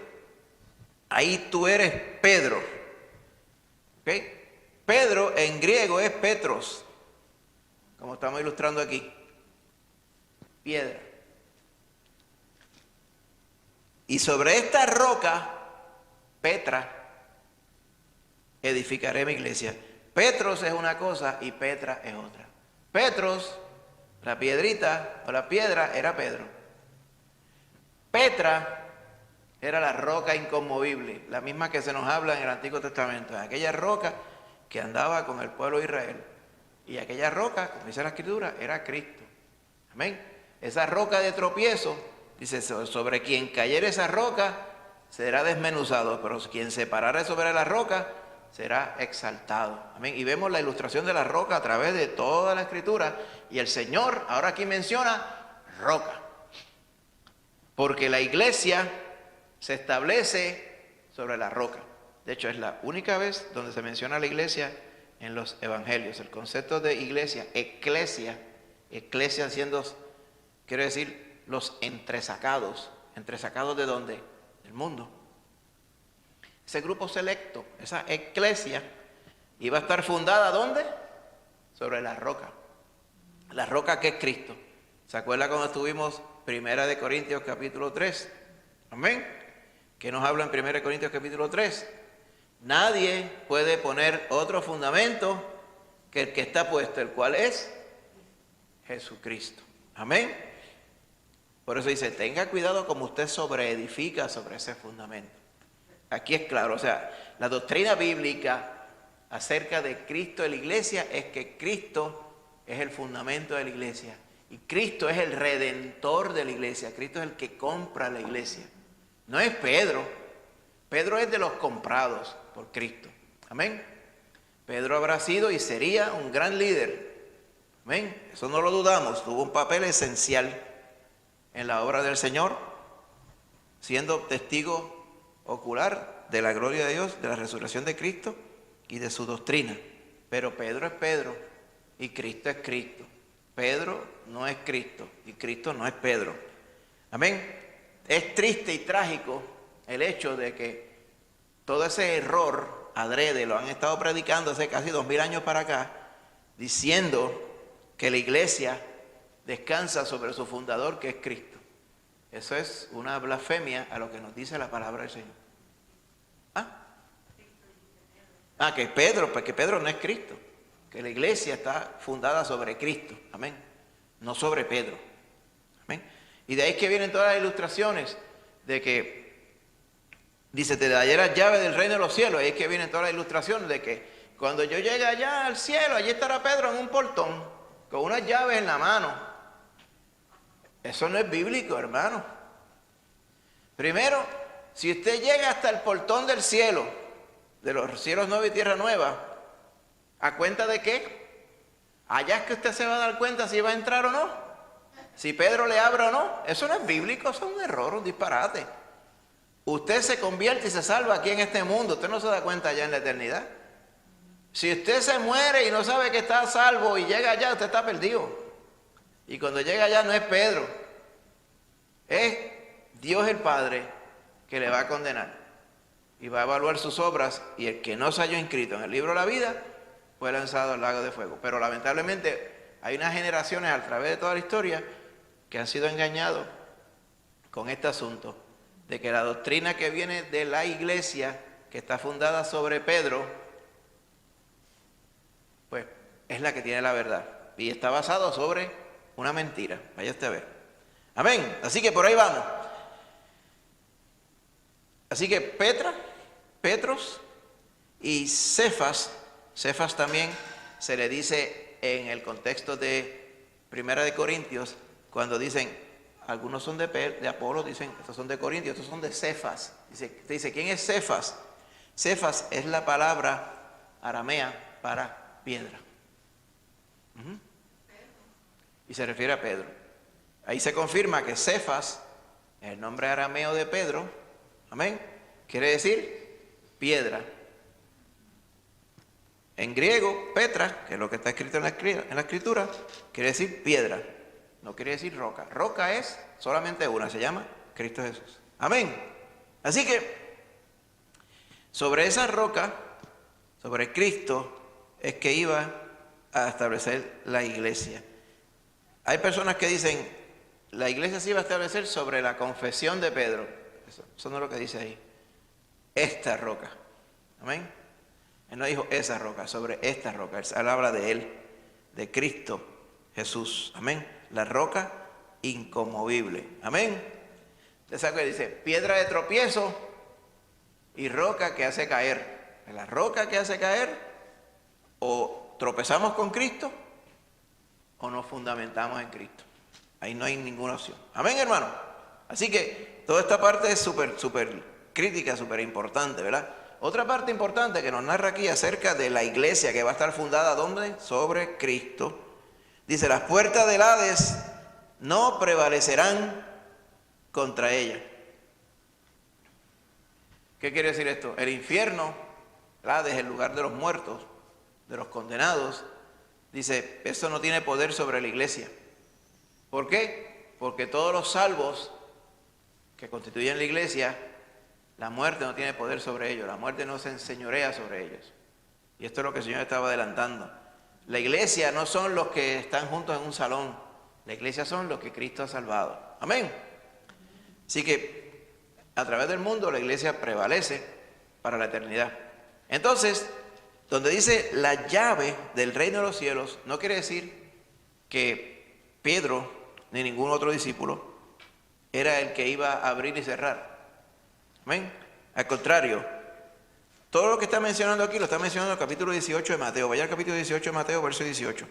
Ahí tú eres Pedro. ¿Ok? Pedro en griego es Petros, como estamos ilustrando aquí. Piedra. Y sobre esta roca, Petra, edificaré mi iglesia. Petros es una cosa y Petra es otra. Petros, la piedrita o la piedra, era Pedro. Petra era la roca inconmovible, la misma que se nos habla en el Antiguo Testamento, aquella roca que andaba con el pueblo de Israel. Y aquella roca, como dice la Escritura, era Cristo. Amén. Esa roca de tropiezo, dice, sobre quien cayere esa roca será desmenuzado, pero quien se parare sobre la roca será exaltado. Amén. Y vemos la ilustración de la roca a través de toda la Escritura. Y el Señor ahora aquí menciona roca, porque la iglesia se establece sobre la roca. De hecho, es la única vez donde se menciona la iglesia en los evangelios. El concepto de iglesia, eclesia siendo, quiere decir, los entresacados. ¿Entresacados de dónde? Del mundo. Ese grupo selecto, esa eclesia, iba a estar fundada ¿dónde? Sobre la roca. La roca que es Cristo. ¿Se acuerda cuando estuvimos 1 Corintios capítulo 3? Amén. ¿Qué nos habla en 1 Corintios capítulo 3? Nadie puede poner otro fundamento que el que está puesto, el cual es Jesucristo. Amén. Por eso dice, tenga cuidado como usted sobreedifica sobre ese fundamento. Aquí es claro, o sea, la doctrina bíblica acerca de Cristo y la iglesia es que Cristo es el fundamento de la iglesia. Y Cristo es el redentor de la iglesia. Cristo es el que compra la iglesia. No es Pedro. Pedro es de los comprados por Cristo. Amén. Pedro habrá sido y sería un gran líder. Amén. Eso no lo dudamos. Tuvo un papel esencial en la obra del Señor, siendo testigo ocular de la gloria de Dios, de la resurrección de Cristo y de su doctrina. Pero Pedro es Pedro y Cristo es Cristo. Pedro no es Cristo y Cristo no es Pedro. Amén. Es triste y trágico el hecho de que todo ese error adrede lo han estado predicando hace casi 2000 años para acá, diciendo que la iglesia descansa sobre su fundador, que es Cristo. Eso es una blasfemia a lo que nos dice la palabra del Señor. Que Pedro, pues que Pedro no es Cristo, que la iglesia está fundada sobre Cristo, amén, no sobre Pedro, amén. Y de ahí es que vienen todas las ilustraciones de que dice, te daré las llaves del reino de los cielos. Ahí es que vienen todas las ilustraciones de que cuando yo llegue allá al cielo, allí estará Pedro en un portón con unas llaves en la mano. Eso no es bíblico, hermano. Primero, si usted llega hasta el portón del cielo, de los cielos nuevos y tierra nueva, ¿a cuenta de qué? Allá es que usted se va a dar cuenta si va a entrar o no. Si Pedro le abre o no. Eso no es bíblico, eso es un error, un disparate. Usted se convierte y se salva aquí en este mundo. Usted no se da cuenta allá en la eternidad. Si usted se muere y no sabe que está a salvo y llega allá, usted está perdido. Y cuando llega allá no es Pedro, es Dios el Padre que le va a condenar y va a evaluar sus obras, y el que no se halló inscrito en el libro de la vida fue lanzado al lago de fuego. Pero lamentablemente hay unas generaciones a través de toda la historia que han sido engañados con este asunto de que la doctrina que viene de la iglesia, que está fundada sobre Pedro, pues es la que tiene la verdad y está basado sobre una mentira. Vaya usted a ver. Amén. Así que por ahí vamos. Así que Petros y Cefas también se le dice en el contexto de Primera de Corintios, cuando dicen, algunos son de Apolo, dicen, estos son de Corintios, estos son de Cefas. Dice, ¿quién es Cefas? Cefas es la palabra aramea para piedra. Y se refiere a Pedro. Ahí se confirma que Cefas es el nombre arameo de Pedro. Amén. Quiere decir piedra. En griego, Petra, que es lo que está escrito en la escritura, quiere decir piedra. No quiere decir roca. Roca es solamente una, se llama Cristo Jesús. Amén. Así que sobre esa roca, sobre Cristo, es que iba a establecer la iglesia. Hay personas que dicen, la iglesia se iba a establecer sobre la confesión de Pedro. Eso no es lo que dice ahí. Esta roca. Amén. Él no dijo esa roca, sobre esta roca. Él habla de él, de Cristo Jesús. Amén. La roca inconmovible. Amén. Usted sabe que dice, piedra de tropiezo y roca que hace caer. La roca que hace caer, o tropezamos con Cristo, o nos fundamentamos en Cristo. Ahí no hay ninguna opción. Amén, hermano. Así que toda esta parte es súper crítica, súper importante, ¿verdad? Otra parte importante que nos narra aquí acerca de la iglesia que va a estar fundada, ¿dónde? Sobre Cristo. Dice, las puertas del Hades no prevalecerán contra ella. ¿Qué quiere decir esto? El infierno, el Hades, el lugar de los muertos, de los condenados, dice, eso no tiene poder sobre la iglesia. ¿Por qué? Porque todos los salvos que constituyen la iglesia, la muerte no tiene poder sobre ellos, la muerte no se enseñorea sobre ellos. Y esto es lo que el Señor estaba adelantando. La iglesia no son los que están juntos en un salón, la iglesia son los que Cristo ha salvado. Amén. Así que a través del mundo la iglesia prevalece para la eternidad. Entonces, donde dice la llave del reino de los cielos, no quiere decir que Pedro ni ningún otro discípulo era el que iba a abrir y cerrar. Amén. Al contrario, todo lo que está mencionando aquí lo está mencionando en el capítulo 18 de Mateo. Vaya al capítulo 18 de Mateo, verso 18.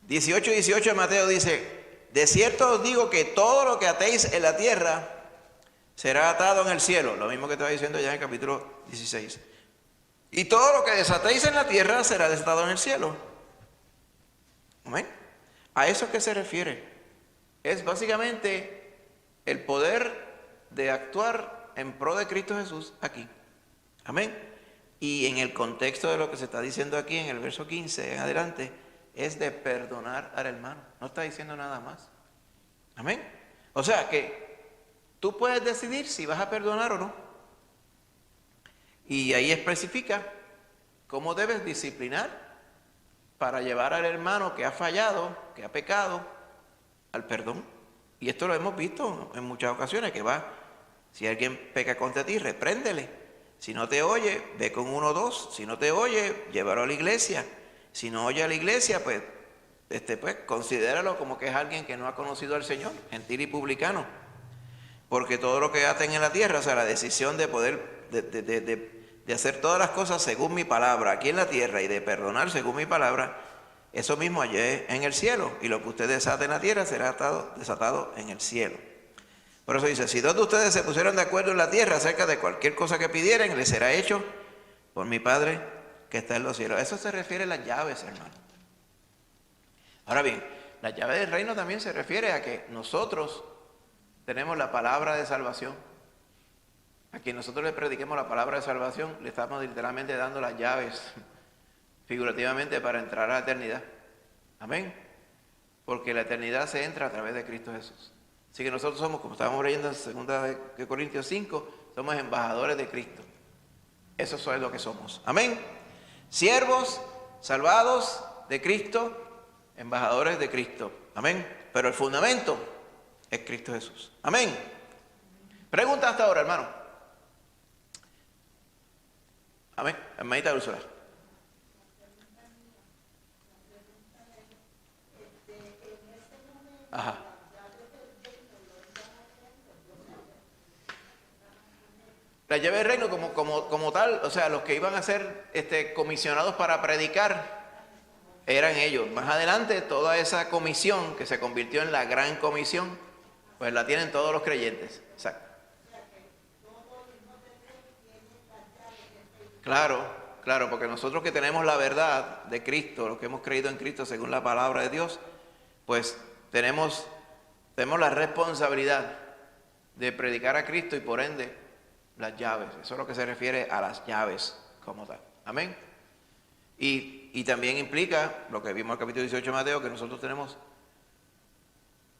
18 de Mateo dice, de cierto os digo que todo lo que atéis en la tierra será atado en el cielo. Lo mismo que estaba diciendo ya en el capítulo 16. Y todo lo que desatéis en la tierra será desatado en el cielo. ¿Amén? ¿A eso qué se refiere? Es básicamente el poder de actuar en pro de Cristo Jesús aquí. Amén. Y en el contexto de lo que se está diciendo aquí en el verso 15 en adelante, es de perdonar al hermano. No está diciendo nada más. Amén. O sea que tú puedes decidir si vas a perdonar o no. Y ahí especifica cómo debes disciplinar para llevar al hermano que ha fallado, que ha pecado, al perdón. Y esto lo hemos visto en muchas ocasiones, que va, si alguien peca contra ti, repréndele. Si no te oye, ve con 1 o 2. Si no te oye, llévalo a la iglesia. Si no oye a la iglesia, pues considéralo como que es alguien que no ha conocido al Señor, gentil y publicano. Porque todo lo que aten en la tierra, o sea, la decisión de poder, de hacer todas las cosas según mi palabra aquí en la tierra y de perdonar según mi palabra, eso mismo allá en el cielo. Y lo que usted desate en la tierra será desatado en el cielo. Por eso dice, si 2 de ustedes se pusieron de acuerdo en la tierra acerca de cualquier cosa que pidieran, les será hecho por mi Padre que está en los cielos. Eso se refiere a las llaves, hermano. Ahora bien, la llave del reino también se refiere a que nosotros tenemos la palabra de salvación. A quien nosotros le prediquemos la palabra de salvación, le estamos literalmente dando las llaves, figurativamente, para entrar a la eternidad. Amén. porque la eternidad se entra a través de Cristo Jesús. Así que nosotros somos, como estábamos leyendo en 2 Corintios 5, somos embajadores de Cristo. Eso es lo que somos. Amén. Siervos, salvados de Cristo, embajadores de Cristo. Amén. Pero el fundamento es Cristo Jesús. Amén. Pregunta hasta ahora, hermano. Amén. Hermanita Úrsula. Ajá. La llave del reino como tal, o sea, los que iban a ser comisionados para predicar eran ellos. Más adelante, toda esa comisión que se convirtió en la gran comisión, pues la tienen todos los creyentes. Exacto. Claro, porque nosotros que tenemos la verdad de Cristo, los que hemos creído en Cristo según la palabra de Dios, pues tenemos la responsabilidad de predicar a Cristo y por ende las llaves. Eso es lo que se refiere a las llaves como tal. Amén. Y también implica lo que vimos en el capítulo 18 de Mateo, que nosotros tenemos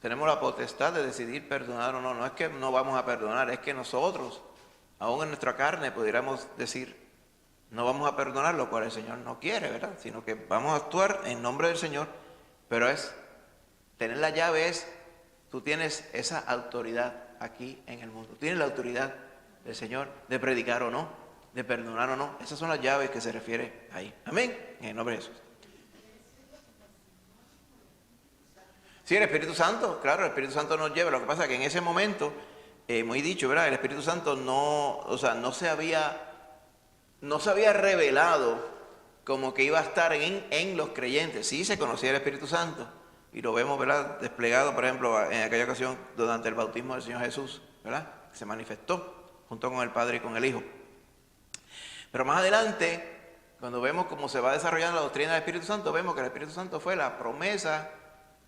la potestad de decidir perdonar o no. No es que no vamos a perdonar, es que nosotros, aún en nuestra carne, pudiéramos decir, no vamos a perdonar, lo cual el Señor no quiere, ¿verdad? Sino que vamos a actuar en nombre del Señor, pero tener la llave tú tienes esa autoridad aquí en el mundo. Tienes la autoridad del Señor de predicar o no, de perdonar o no. Esas son las llaves que se refiere ahí. Amén. En el nombre de Jesús. Sí, el Espíritu Santo, claro, el Espíritu Santo nos lleva. Lo que pasa es que en ese momento, muy dicho, ¿verdad? El Espíritu Santo no se había revelado como que iba a estar en los creyentes. Sí se conocía el Espíritu Santo y lo vemos, ¿verdad? Desplegado, por ejemplo, en aquella ocasión durante el bautismo del Señor Jesús, ¿verdad? Se manifestó junto con el Padre y con el Hijo. Pero más adelante, cuando vemos cómo se va desarrollando la doctrina del Espíritu Santo, vemos que el Espíritu Santo fue la promesa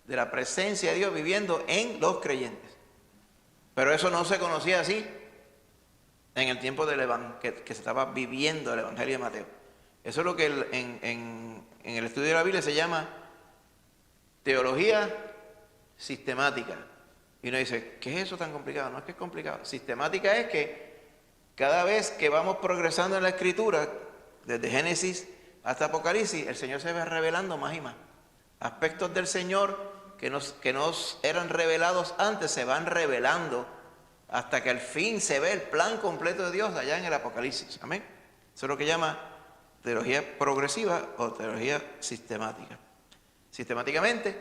de la presencia de Dios viviendo en los creyentes. Pero eso no se conocía así en el tiempo que se estaba viviendo el Evangelio de Mateo. Eso es lo que en el estudio de la Biblia se llama teología sistemática. Y uno dice, ¿qué es eso tan complicado? No es que es complicado. Sistemática es que cada vez que vamos progresando en la Escritura, desde Génesis hasta Apocalipsis, el Señor se va revelando más y más. Aspectos del Señor que nos eran revelados antes se van revelando hasta que al fin se ve el plan completo de Dios allá en el Apocalipsis. Amén. Eso es lo que llama teología progresiva o teología sistemática. Sistemáticamente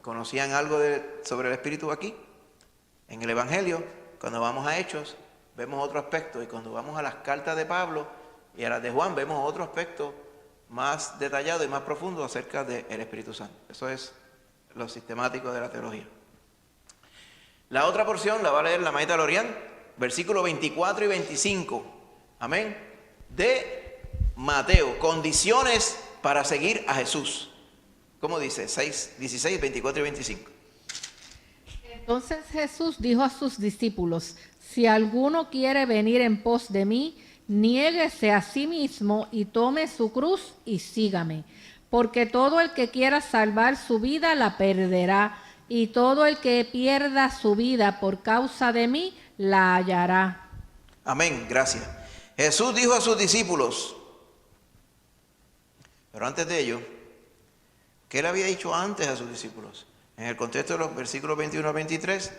conocían algo sobre el Espíritu aquí, en el Evangelio. Cuando vamos a Hechos vemos otro aspecto, y cuando vamos a las cartas de Pablo y a las de Juan vemos otro aspecto más detallado y más profundo acerca del Espíritu Santo. Eso es lo sistemático de la teología. La otra porción la va a leer la maestra Lorian, versículos 24 y 25, amén, de Mateo, condiciones para seguir a Jesús. ¿Cómo dice? 16, 24 y 25. Entonces Jesús dijo a sus discípulos, si alguno quiere venir en pos de mí, niéguese a sí mismo y tome su cruz y sígame. Porque todo el que quiera salvar su vida la perderá, y todo el que pierda su vida por causa de mí la hallará. Amén, gracias. Jesús dijo a sus discípulos, pero antes de ello, ¿qué le había dicho antes a sus discípulos? En el contexto de los versículos 21 a 23,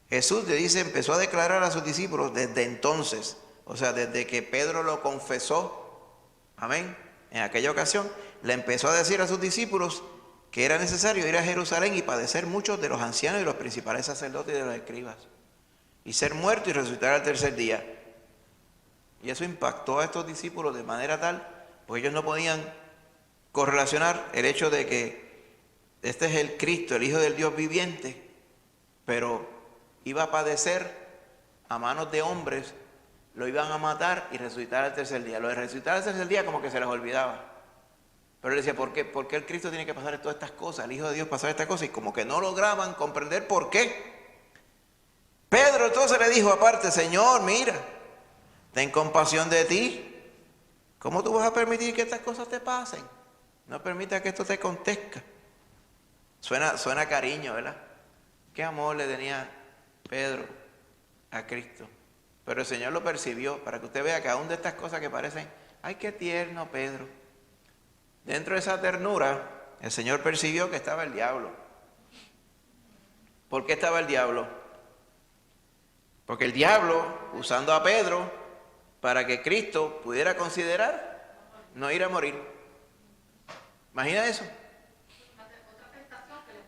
Jesús le dice, empezó a declarar a sus discípulos desde entonces, o sea, desde que Pedro lo confesó, amén, en aquella ocasión, le empezó a decir a sus discípulos que era necesario ir a Jerusalén y padecer muchos de los ancianos y los principales sacerdotes y de los escribas, y ser muerto y resucitar al tercer día. Y eso impactó a estos discípulos de manera tal, porque ellos no podían correlacionar el hecho de que este es el Cristo, el Hijo del Dios viviente, pero iba a padecer a manos de hombres, lo iban a matar y resucitar al tercer día. Lo de resucitar al tercer día como que se les olvidaba. Pero él decía, ¿por qué el Cristo tiene que pasar todas estas cosas? El Hijo de Dios pasar estas cosas, y como que no lograban comprender por qué. Pedro entonces le dijo aparte, Señor, mira, ten compasión de ti. ¿Cómo tú vas a permitir que estas cosas te pasen? No permita que esto te acontezca. Suena cariño, ¿verdad? Qué amor le tenía Pedro a Cristo. Pero el Señor lo percibió, para que usted vea que aún de estas cosas que parecen, ¡ay, qué tierno Pedro! Dentro de esa ternura, el Señor percibió que estaba el diablo. ¿Por qué estaba el diablo? Porque el diablo, usando a Pedro, para que Cristo pudiera considerar no ir a morir. ¿Imagina eso?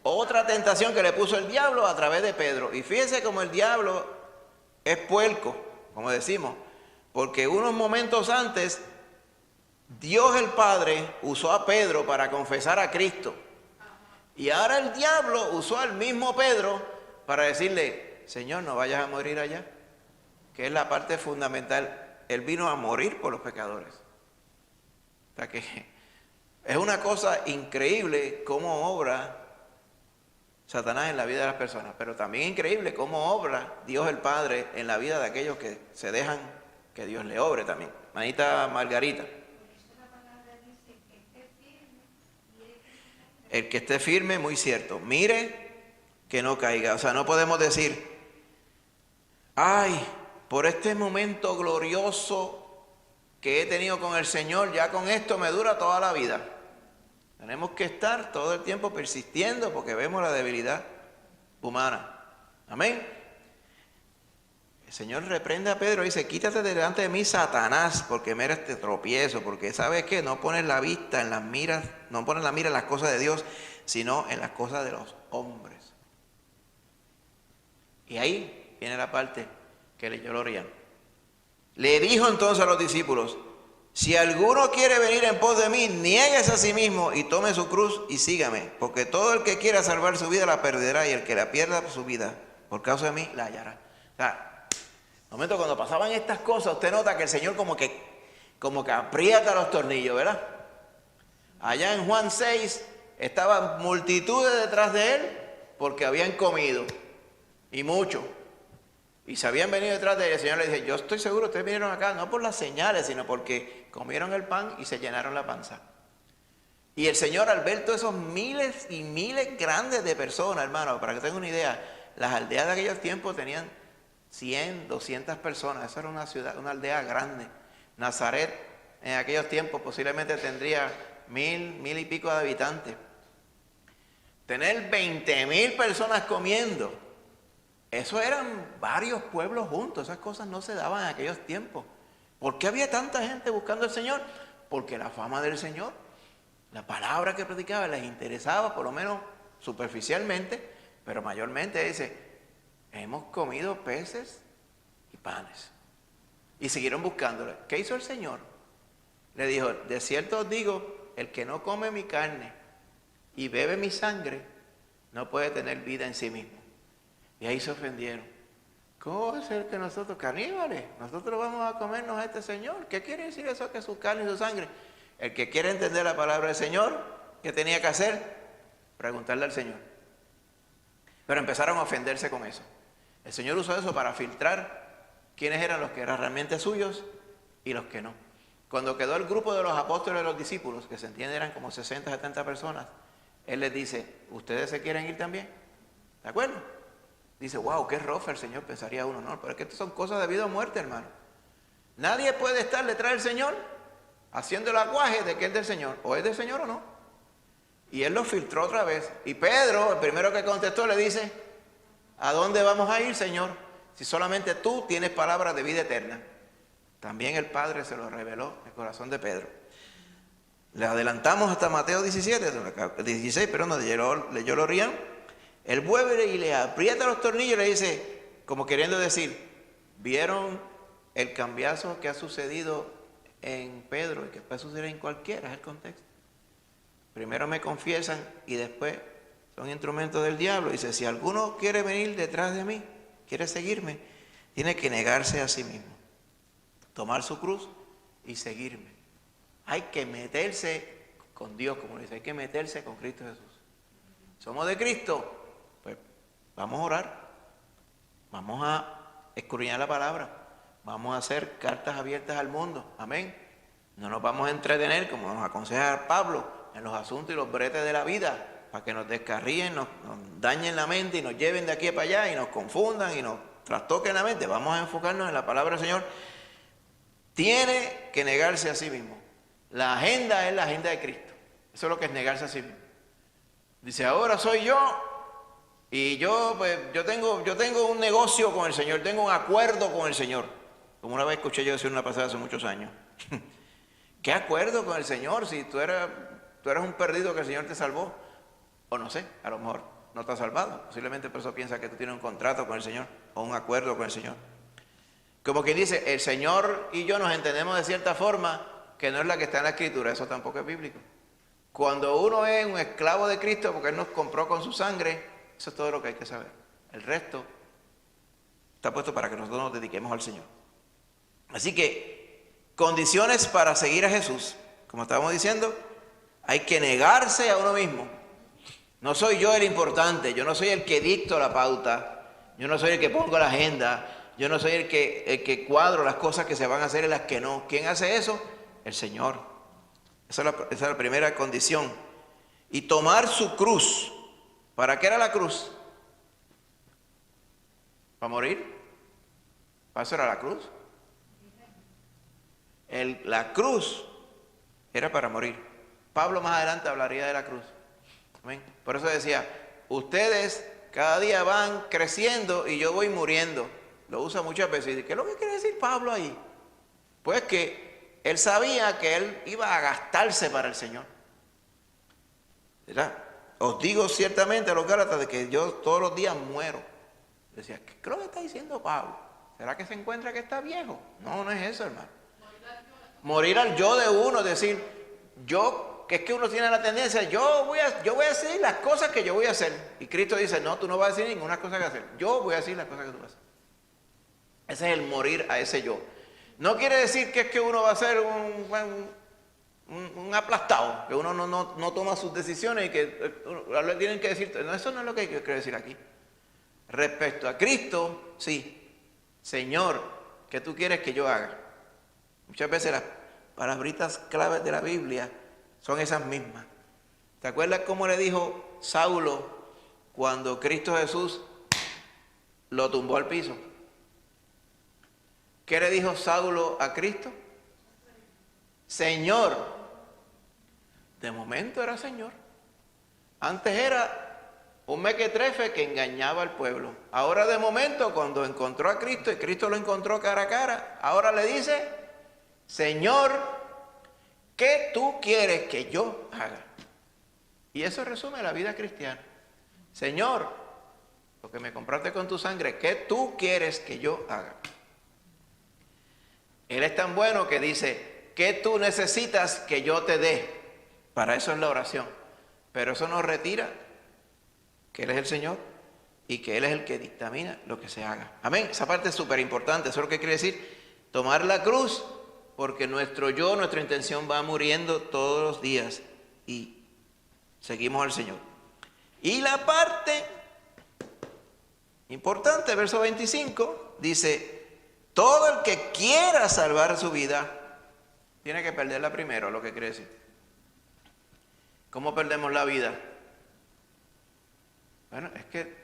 Otra tentación que le puso el diablo a través de Pedro. Y fíjense cómo el diablo es puerco, como decimos, porque unos momentos antes Dios el Padre usó a Pedro para confesar a Cristo. Y ahora el diablo usó al mismo Pedro para decirle, Señor, no vayas a morir allá, que es la parte fundamental. Él vino a morir por los pecadores. O sea que es una cosa increíble cómo obra Satanás en la vida de las personas, pero también increíble cómo obra Dios el Padre en la vida de aquellos que se dejan que Dios le obre también. Manita Margarita. El que esté firme, muy cierto. Mire que no caiga. O sea, no podemos decir, ay, por este momento glorioso que he tenido con el Señor, ya con esto me dura toda la vida. Tenemos que estar todo el tiempo persistiendo porque vemos la debilidad humana. Amén. El Señor reprende a Pedro y dice, quítate delante de mí, Satanás, porque me eres tropiezo, porque ¿sabes qué? No pones la vista en las miras, no pones la mira en las cosas de Dios, sino en las cosas de los hombres. Y ahí viene la parte que leyó Lorian. Le dijo entonces a los discípulos, si alguno quiere venir en pos de mí, niéguese a sí mismo y tome su cruz y sígame, porque todo el que quiera salvar su vida la perderá, y el que la pierda su vida por causa de mí la hallará. O sea, en el momento cuando pasaban estas cosas, usted nota que el Señor como que aprieta los tornillos, ¿verdad? Allá en Juan 6 estaban multitudes detrás de él porque habían comido, y mucho. Y se habían venido detrás de él. El Señor le dice, yo estoy seguro, ustedes vinieron acá no por las señales, sino porque comieron el pan y se llenaron la panza. Y el Señor, al ver todos esos miles y miles grandes de personas, hermano, para que tengan una idea, las aldeas de aquellos tiempos tenían 100, 200 personas. Esa era una ciudad, una aldea grande. Nazaret, en aquellos tiempos, posiblemente tendría 1000 y pico de habitantes. Tener 20,000 personas comiendo, eso eran varios pueblos juntos. Esas cosas no se daban en aquellos tiempos. ¿Por qué había tanta gente buscando al Señor? Porque la fama del Señor, la palabra que predicaba les interesaba, por lo menos superficialmente, pero mayormente dice, hemos comido peces y panes. Y siguieron buscándole. ¿Qué hizo el Señor? Le dijo, de cierto os digo, el que no come mi carne y bebe mi sangre, no puede tener vida en sí mismo. Y ahí se ofendieron. ¿Cómo va a ser que nosotros, caníbales, nosotros vamos a comernos a este Señor? ¿Qué quiere decir eso que su carne y su sangre? El que quiere entender la palabra del Señor, ¿qué tenía que hacer? Preguntarle al Señor. Pero empezaron a ofenderse con eso. El Señor usó eso para filtrar quiénes eran los que eran realmente suyos y los que no. Cuando quedó el grupo de los apóstoles y los discípulos, que se entiende eran como 60, 70 personas, Él les dice, ¿ustedes se quieren ir también? ¿De acuerdo? Dice, wow, qué rofa el Señor, pensaría uno. No, pero es que estas son cosas de vida o muerte, hermano. Nadie puede estar detrás del Señor haciendo el aguaje de que es del Señor. O es del Señor o no. Y Él lo filtró otra vez. Y Pedro, el primero que contestó, le dice, ¿a dónde vamos a ir, Señor? Si solamente tú tienes palabras de vida eterna. También el Padre se lo reveló en el corazón de Pedro. Le adelantamos hasta Mateo 16, pero no leyó Lorian. Él vuelve y le aprieta los tornillos y le dice, como queriendo decir, ¿vieron el cambiazo que ha sucedido en Pedro y que puede suceder en cualquiera? Es el contexto. Primero me confiesan y después son instrumentos del diablo. Dice, si alguno quiere venir detrás de mí, quiere seguirme, tiene que negarse a sí mismo, tomar su cruz y seguirme. Hay que meterse con Dios, como dice, hay que meterse con Cristo Jesús. Somos de Cristo. Pues vamos a orar, vamos a escudriñar la palabra, vamos a hacer cartas abiertas al mundo, amén. No nos vamos a entretener, como nos aconseja Pablo, en los asuntos y los bretes de la vida, para que nos descarríen, nos dañen la mente y nos lleven de aquí para allá y nos confundan y nos trastoquen la mente. Vamos a enfocarnos en la palabra del Señor. Tiene que negarse a sí mismo. La agenda es la agenda de Cristo. Eso es lo que es negarse a sí mismo. Dice, ahora soy yo y yo tengo un negocio con el Señor, tengo un acuerdo con el Señor. Como una vez escuché yo decir una pasada hace muchos años. ¿Qué acuerdo con el Señor si tú eras un perdido que el Señor te salvó? O no sé, a lo mejor no te has salvado. Posiblemente por eso piensa que tú tienes un contrato con el Señor o un acuerdo con el Señor. Como quien dice, el Señor y yo nos entendemos de cierta forma que no es la que está en la Escritura. Eso tampoco es bíblico. Cuando uno es un esclavo de Cristo porque Él nos compró con su sangre, eso es todo lo que hay que saber. El resto está puesto para que nosotros nos dediquemos al Señor. Así que, condiciones para seguir a Jesús, como estábamos diciendo, hay que negarse a uno mismo. No soy yo el importante, yo no soy el que dicto la pauta, yo no soy el que pongo la agenda, yo no soy el que cuadro las cosas que se van a hacer y las que no. ¿Quién hace eso? El Señor. Esa es la primera condición. Y tomar su cruz. ¿Para qué era la cruz? ¿Para morir? ¿Para eso era la cruz? La cruz era para morir. Pablo más adelante hablaría de la cruz. ¿Amén? Por eso decía, ustedes cada día van creciendo y yo voy muriendo. Lo usa muchas veces. ¿Qué es lo que quiere decir Pablo ahí? Pues que él sabía que él iba a gastarse para el Señor. ¿Verdad? Os digo ciertamente a los Gálatas de que yo todos los días muero. Decía, ¿qué creo que está diciendo Pablo? ¿Será que se encuentra que está viejo? No, no es eso, hermano. Morir al yo de uno, es decir, yo, que es que uno tiene la tendencia, yo voy a decir las cosas que yo voy a hacer. Y Cristo dice, no, tú no vas a decir ninguna cosa que hacer. Yo voy a decir las cosas que tú vas a hacer. Ese es el morir a ese yo. No quiere decir que es que uno va a ser un aplastado, que uno no toma sus decisiones y que le tienen que decir. No, eso no es lo que yo quiero decir aquí. Respecto a Cristo, sí, Señor, ¿qué tú quieres que yo haga? Muchas veces las palabritas claves de la Biblia son esas mismas. ¿Te acuerdas cómo le dijo Saulo cuando Cristo Jesús lo tumbó al piso? ¿Qué le dijo Saulo a Cristo? Señor. De momento era Señor. Antes era un mequetrefe que engañaba al pueblo. Ahora de momento, cuando encontró a Cristo y Cristo lo encontró cara a cara, ahora le dice, Señor, ¿qué tú quieres que yo haga? Y eso resume la vida cristiana. Señor, lo que me compraste con tu sangre, ¿qué tú quieres que yo haga? Él es tan bueno que dice, ¿qué tú necesitas que yo te dé? Para eso es la oración. Pero eso no retira que Él es el Señor y que Él es el que dictamina lo que se haga. Amén. Esa parte es súper importante. Eso es lo que quiere decir tomar la cruz, porque nuestro yo, nuestra intención va muriendo todos los días y seguimos al Señor. Y la parte importante, verso 25, dice, todo el que quiera salvar su vida tiene que perderla primero, lo que quiere decir. ¿Cómo perdemos la vida? Bueno, es que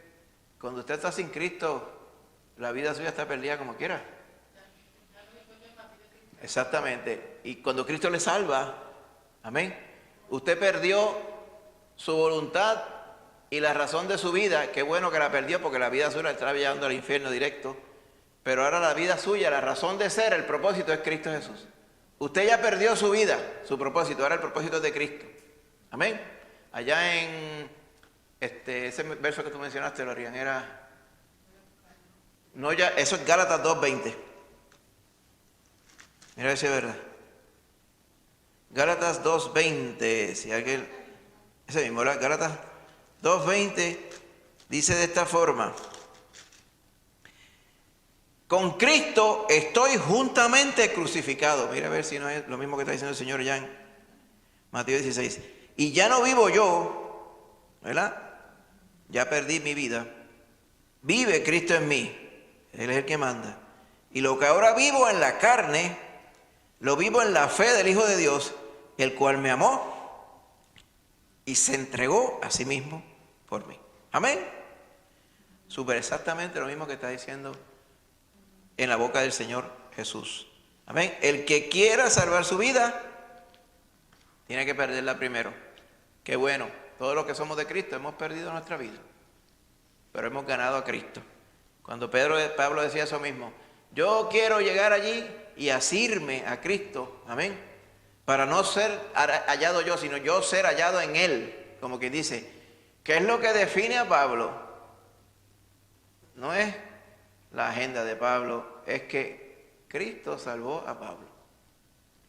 cuando usted está sin Cristo, la vida suya está perdida como quiera. Exactamente. Y cuando Cristo le salva, amén, usted perdió su voluntad y la razón de su vida. Qué bueno que la perdió, porque la vida suya la estaba llevando al infierno directo. Pero ahora la vida suya, la razón de ser, el propósito es Cristo Jesús. Usted ya perdió su vida, su propósito, ahora el propósito es de Cristo. Amén. Allá en ese verso que tú mencionaste, Lorian, era... No, ya, eso es Gálatas 2:20. Mira si es verdad. Gálatas 2:20, si alguien... Ese mismo, ¿verdad? Gálatas 2:20 dice de esta forma: con Cristo estoy juntamente crucificado. Mira a ver si no es lo mismo que está diciendo el Señor ya en Mateo 16. Y ya no vivo yo, ¿verdad? Ya perdí mi vida. Vive Cristo en mí. Él es el que manda. Y lo que ahora vivo en la carne, lo vivo en la fe del Hijo de Dios, el cual me amó y se entregó a sí mismo por mí. Amén. Súper exactamente lo mismo que está diciendo en la boca del Señor Jesús. Amén. El que quiera salvar su vida, tiene que perderla primero. Qué bueno, todos los que somos de Cristo hemos perdido nuestra vida, pero hemos ganado a Cristo. Cuando Pablo decía eso mismo, yo quiero llegar allí y asirme a Cristo, amén, para no ser hallado yo, sino yo ser hallado en Él, como quien dice, ¿qué es lo que define a Pablo? No es la agenda de Pablo, es que Cristo salvó a Pablo.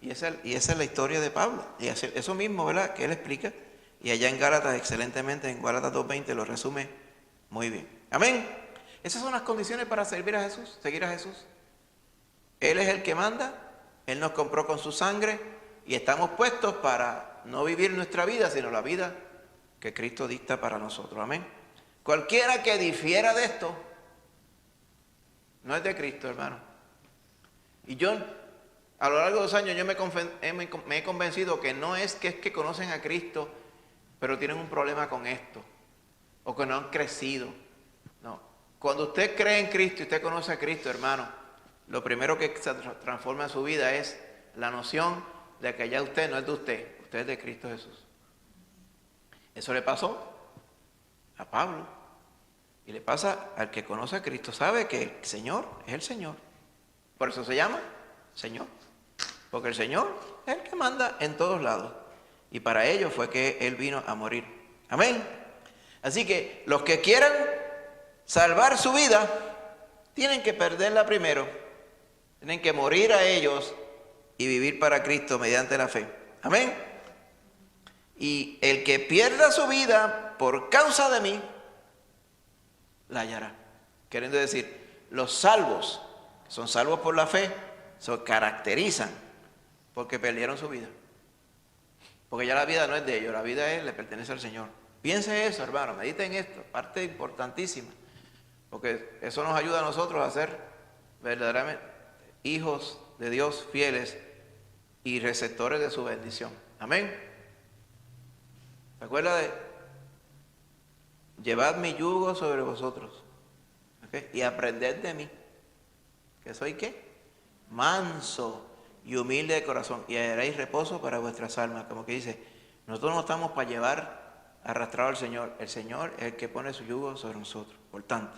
Y esa es la historia de Pablo. Y eso mismo, ¿verdad?, que él explica. Y allá en Gálatas, excelentemente, en Gálatas 2:20, lo resume muy bien. Amén. Esas son las condiciones para servir a Jesús, seguir a Jesús. Él es el que manda, Él nos compró con su sangre y estamos puestos para no vivir nuestra vida, sino la vida que Cristo dicta para nosotros. Amén. Cualquiera que difiera de esto, no es de Cristo, hermano. Y yo, a lo largo de los años, yo me he convencido que no es que conocen a Cristo, pero tienen un problema con esto, o que no han crecido. No. Cuando usted cree en Cristo y usted conoce a Cristo, hermano, lo primero que se transforma en su vida es la noción de que ya usted no es de usted, usted es de Cristo Jesús. Eso le pasó a Pablo y le pasa al que conoce a Cristo, sabe que el Señor es el Señor. Por eso se llama Señor, porque el Señor es el que manda en todos lados y para ello fue que Él vino a morir. Amén. Así que los que quieran salvar su vida tienen que perderla primero, tienen que morir a ellos y vivir para Cristo mediante la fe. Amén. Y el que pierda su vida por causa de mí, la hallará. Queriendo decir, los salvos, que son salvos por la fe, se caracterizan porque perdieron su vida. Porque ya la vida no es de ellos, la vida le pertenece al Señor. Piense eso, hermano, medite en esto, parte importantísima. Porque eso nos ayuda a nosotros a ser verdaderamente hijos de Dios fieles y receptores de su bendición. Amén. ¿Se acuerda de llevad mi yugo sobre vosotros? ¿Okay? Y aprended de mí. ¿Que soy qué? Manso y humilde de corazón. Y hallaréis reposo para vuestras almas. Como que dice, nosotros no estamos para llevar arrastrado al Señor. El Señor es el que pone su yugo sobre nosotros. Importante.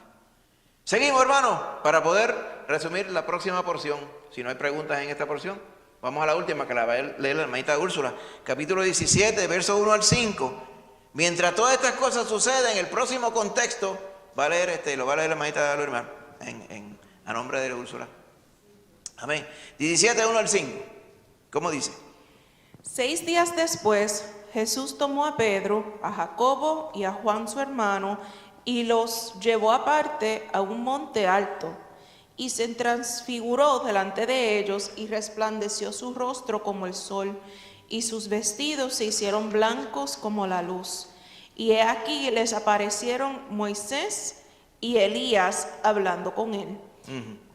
Seguimos, hermanos, para poder resumir la próxima porción. Si no hay preguntas en esta porción, vamos a la última, que la va a leer la hermanita Úrsula. Capítulo 17, verso 1 al 5. Mientras todas estas cosas suceden, el próximo contexto va a leer lo va a leer la hermanita Lorma a nombre de Úrsula. Amén. 17, 1 al 5. ¿Cómo dice? 6 días después, Jesús tomó a Pedro, a Jacobo y a Juan su hermano, y los llevó aparte a un monte alto, y se transfiguró delante de ellos, y resplandeció su rostro como el sol, y sus vestidos se hicieron blancos como la luz. Y he aquí les aparecieron Moisés y Elías hablando con él.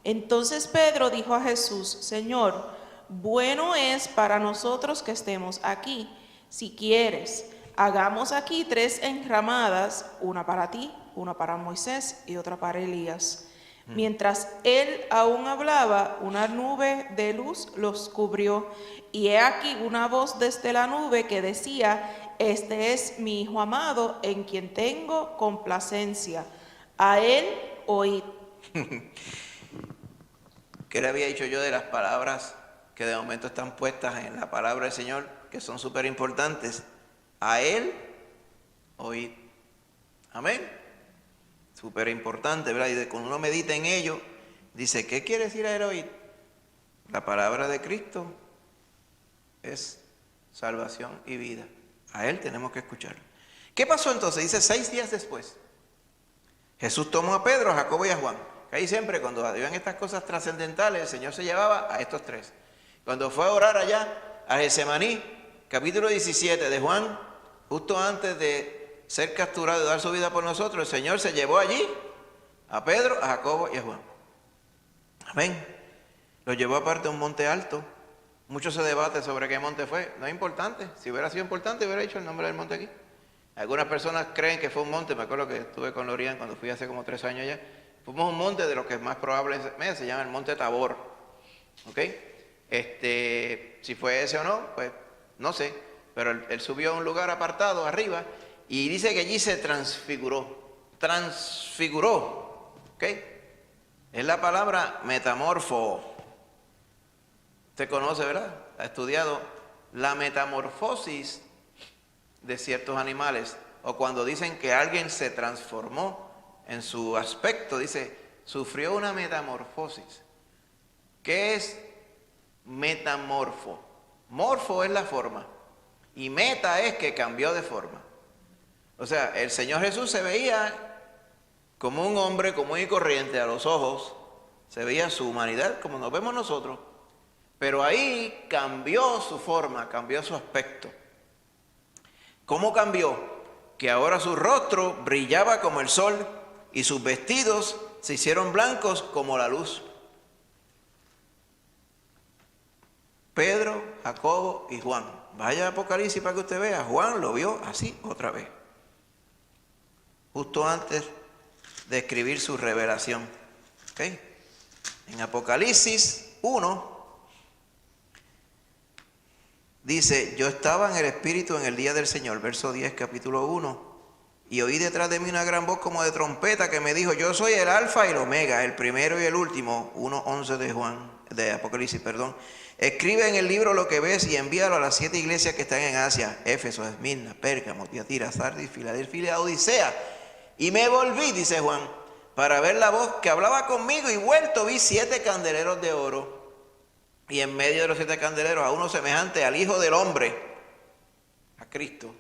Entonces Pedro dijo a Jesús: Señor, bueno es para nosotros que estemos aquí. Si quieres, hagamos aquí 3 enramadas, una para ti, una para Moisés y otra para Elías. Mientras él aún hablaba, una nube de luz los cubrió, y he aquí una voz desde la nube que decía: Este es mi Hijo amado, en quien tengo complacencia. A él oíd. ¿Qué le había dicho yo de las palabras que de momento están puestas en la palabra del Señor, que son súper importantes? A Él oíd. Amén. Súper importante, ¿verdad? Y cuando uno medita en ello, dice, ¿qué quiere decir a Él oíd? La palabra de Cristo es salvación y vida. A Él tenemos que escuchar. ¿Qué pasó entonces? Dice 6 días después. Jesús tomó a Pedro, a Jacobo y a Juan. Que ahí siempre cuando habían estas cosas trascendentales, el Señor se llevaba a estos 3. Cuando fue a orar allá a Getsemaní, capítulo 17 de Juan, justo antes de ser capturado y dar su vida por nosotros, el Señor se llevó allí a Pedro, a Jacobo y a Juan. Amén. Los llevó aparte a un monte alto. Mucho se debate sobre qué monte fue. No es importante. Si hubiera sido importante, hubiera dicho el nombre del monte aquí. Algunas personas creen que fue un monte. Me acuerdo que estuve con Lorian cuando fui hace como 3 años allá. Fuimos a un monte de lo que es más probable se llama el Monte Tabor. ¿Ok? Si fue ese o no, pues no sé. Pero él subió a un lugar apartado arriba y dice que allí se transfiguró. Transfiguró. ¿Ok? Es la palabra metamorfo. Usted conoce, ¿verdad? Ha estudiado la metamorfosis de ciertos animales, o cuando dicen que alguien se transformó en su aspecto, dice, sufrió una metamorfosis. ¿Qué es metamorfo? Morfo es la forma, y meta es que cambió de forma. O sea, el Señor Jesús se veía como un hombre común y corriente a los ojos, se veía su humanidad como nos vemos nosotros, pero ahí cambió su forma, cambió su aspecto. ¿Cómo cambió? Que ahora su rostro brillaba como el sol y sus vestidos se hicieron blancos como la luz. Pedro, Jacobo y Juan. Vaya a Apocalipsis para que usted vea. Juan lo vio así otra vez. Justo antes de escribir su revelación. ¿Okay? En Apocalipsis 1. Dice, yo estaba en el Espíritu en el día del Señor, verso 10, capítulo 1, y oí detrás de mí una gran voz como de trompeta que me dijo, yo soy el Alfa y el Omega, el primero y el último, 1:11 de Apocalipsis, perdón. Escribe en el libro lo que ves y envíalo a las 7 iglesias que están en Asia, Éfeso, Esmirna, Pérgamo, Tiatira, Sardis, Filadelfia y Odisea. Y me volví, dice Juan, para ver la voz que hablaba conmigo y vuelto vi 7 candeleros de oro. Y en medio de los 7 candeleros a uno semejante al Hijo del Hombre, a Cristo.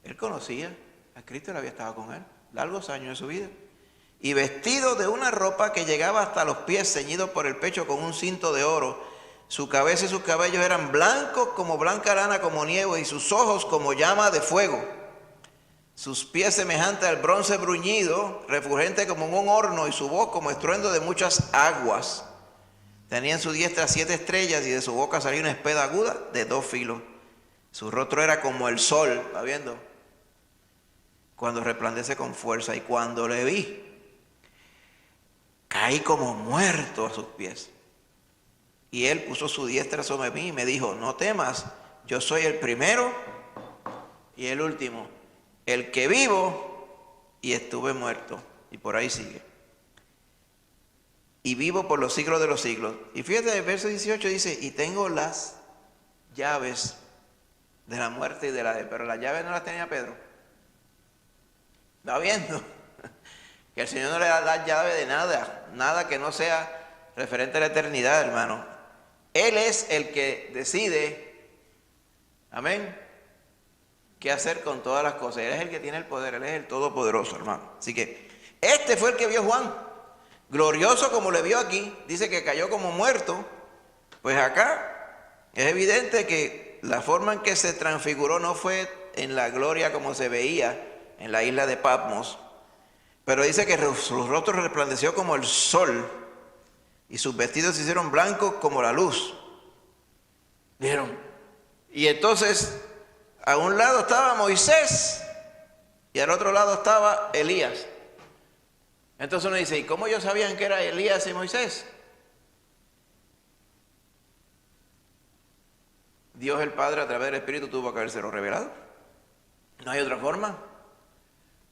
Él conocía a Cristo, él había estado con él largos años de su vida. Y vestido de una ropa que llegaba hasta los pies, ceñido por el pecho con un cinto de oro. Su cabeza y sus cabellos eran blancos como blanca lana, como nieve, y sus ojos como llama de fuego. Sus pies semejantes al bronce bruñido, refulgente como un horno, y su voz como estruendo de muchas aguas. Tenía en su diestra 7 estrellas y de su boca salía una espada aguda de 2 filos. Su rostro era como el sol, ¿está viendo? Cuando resplandece con fuerza. Y cuando le vi, caí como muerto a sus pies. Y él puso su diestra sobre mí y me dijo, no temas, yo soy el primero y el último, el que vivo y estuve muerto. Y por ahí sigue. Y vivo por los siglos de los siglos. Y fíjate, el verso 18 dice, y tengo las llaves de la muerte y de la... Pero las llaves no las tenía Pedro. ¿Está viendo? Que el Señor no le da las llaves de nada, nada que no sea referente a la eternidad, hermano. Él es el que decide, amén, qué hacer con todas las cosas. Él es el que tiene el poder, Él es el todopoderoso, hermano. Así que este fue el que vio Juan. Glorioso como le vio aquí, dice que cayó como muerto. Pues acá es evidente que la forma en que se transfiguró no fue en la gloria como se veía en la isla de Patmos, pero dice que su rostro resplandeció como el sol y sus vestidos se hicieron blancos como la luz. ¿Vieron? Y entonces a un lado estaba Moisés y al otro lado estaba Elías. Entonces uno dice, ¿y cómo ellos sabían que era Elías y Moisés? Dios el Padre a través del Espíritu tuvo que habérselo revelado. No hay otra forma.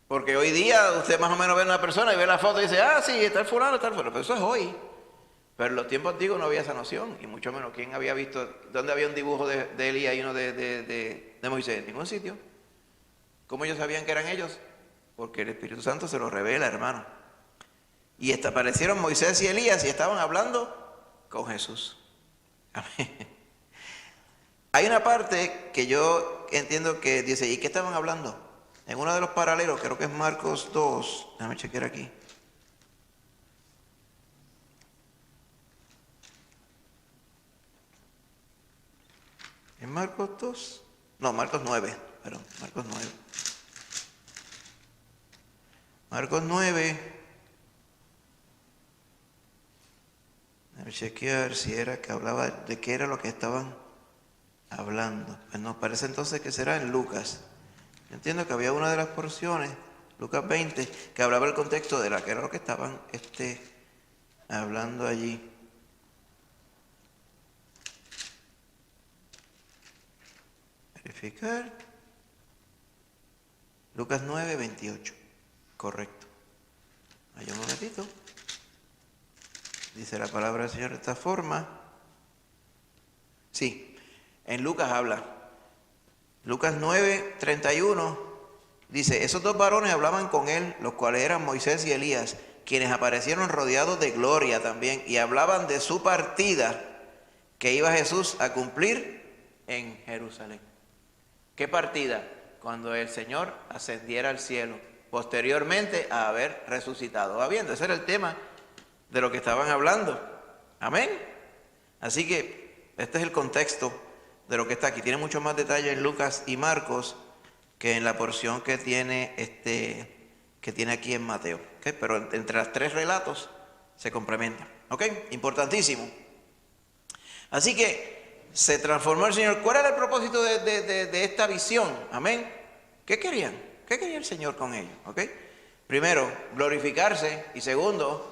Porque hoy día usted más o menos ve a una persona y ve la foto y dice, ah, sí, está el fulano, está el fulano. Pero eso es hoy. Pero en los tiempos antiguos no había esa noción. Y mucho menos, ¿quién había visto? ¿Dónde había un dibujo de Elías y uno de Moisés? En ningún sitio. ¿Cómo ellos sabían que eran ellos? Porque el Espíritu Santo se lo revela, hermano. Y aparecieron Moisés y Elías y estaban hablando con Jesús. Amén. Hay una parte que yo entiendo que dice, ¿y qué estaban hablando? En uno de los paralelos, creo que es Marcos 2. Déjame chequear aquí. ¿En Marcos 2? No, Marcos 9. Perdón, Marcos 9. Marcos 9. Déjame chequear si era que hablaba de qué era lo que estaban hablando. Pues nos parece entonces que será en Lucas. Yo entiendo que había una de las porciones, Lucas 20, que hablaba el contexto de la que era lo que estaban hablando allí. Verificar. Lucas 9, 28. Correcto. Hay un momentito. Dice la palabra del Señor de esta forma. Sí, en Lucas habla. Lucas 9, 31 dice, esos dos varones hablaban con él, los cuales eran Moisés y Elías, quienes aparecieron rodeados de gloria también, y hablaban de su partida que iba Jesús a cumplir en Jerusalén. ¿Qué partida? Cuando el Señor ascendiera al cielo, posteriormente a haber resucitado. Va viendo, ese era el tema de lo que estaban hablando. Amén. Así que este es el contexto de lo que está aquí. Tiene muchos más detalles en Lucas y Marcos que en la porción que tiene aquí en Mateo. ¿Okay? Pero entre los tres relatos se complementan. ¿Ok? Importantísimo. Así que se transformó el Señor. ¿Cuál era el propósito de esta visión? Amén. ¿Qué querían? ¿Qué quería el Señor con ellos? ¿Ok? Primero, glorificarse. Y segundo,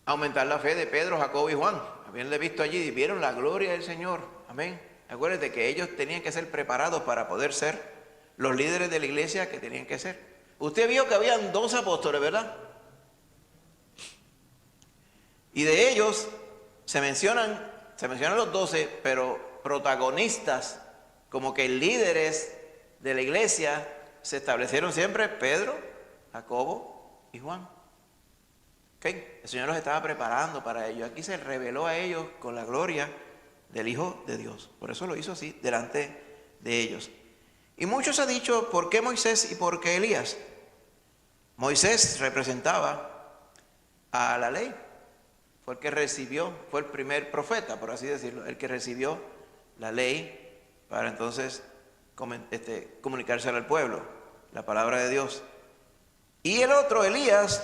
aumentar la fe de Pedro, Jacobo y Juan. Habiéndole visto allí y vieron la gloria del Señor. Amén. Acuérdense que ellos tenían que ser preparados para poder ser los líderes de la iglesia que tenían que ser. Usted vio que habían 12 apóstoles, ¿verdad? Y de ellos se mencionan los 12, pero protagonistas, como que líderes de la iglesia, se establecieron siempre Pedro, Jacobo y Juan. ¿Okay? El Señor los estaba preparando para ello. Aquí se reveló a ellos con la gloria del Hijo de Dios. Por eso lo hizo así, delante de ellos. Y muchos han dicho, ¿por qué Moisés y por qué Elías? Moisés representaba a la ley. Fue el que recibió, fue el primer profeta, por así decirlo, el que recibió la ley para entonces comunicársela al pueblo, la palabra de Dios. Y el otro, Elías,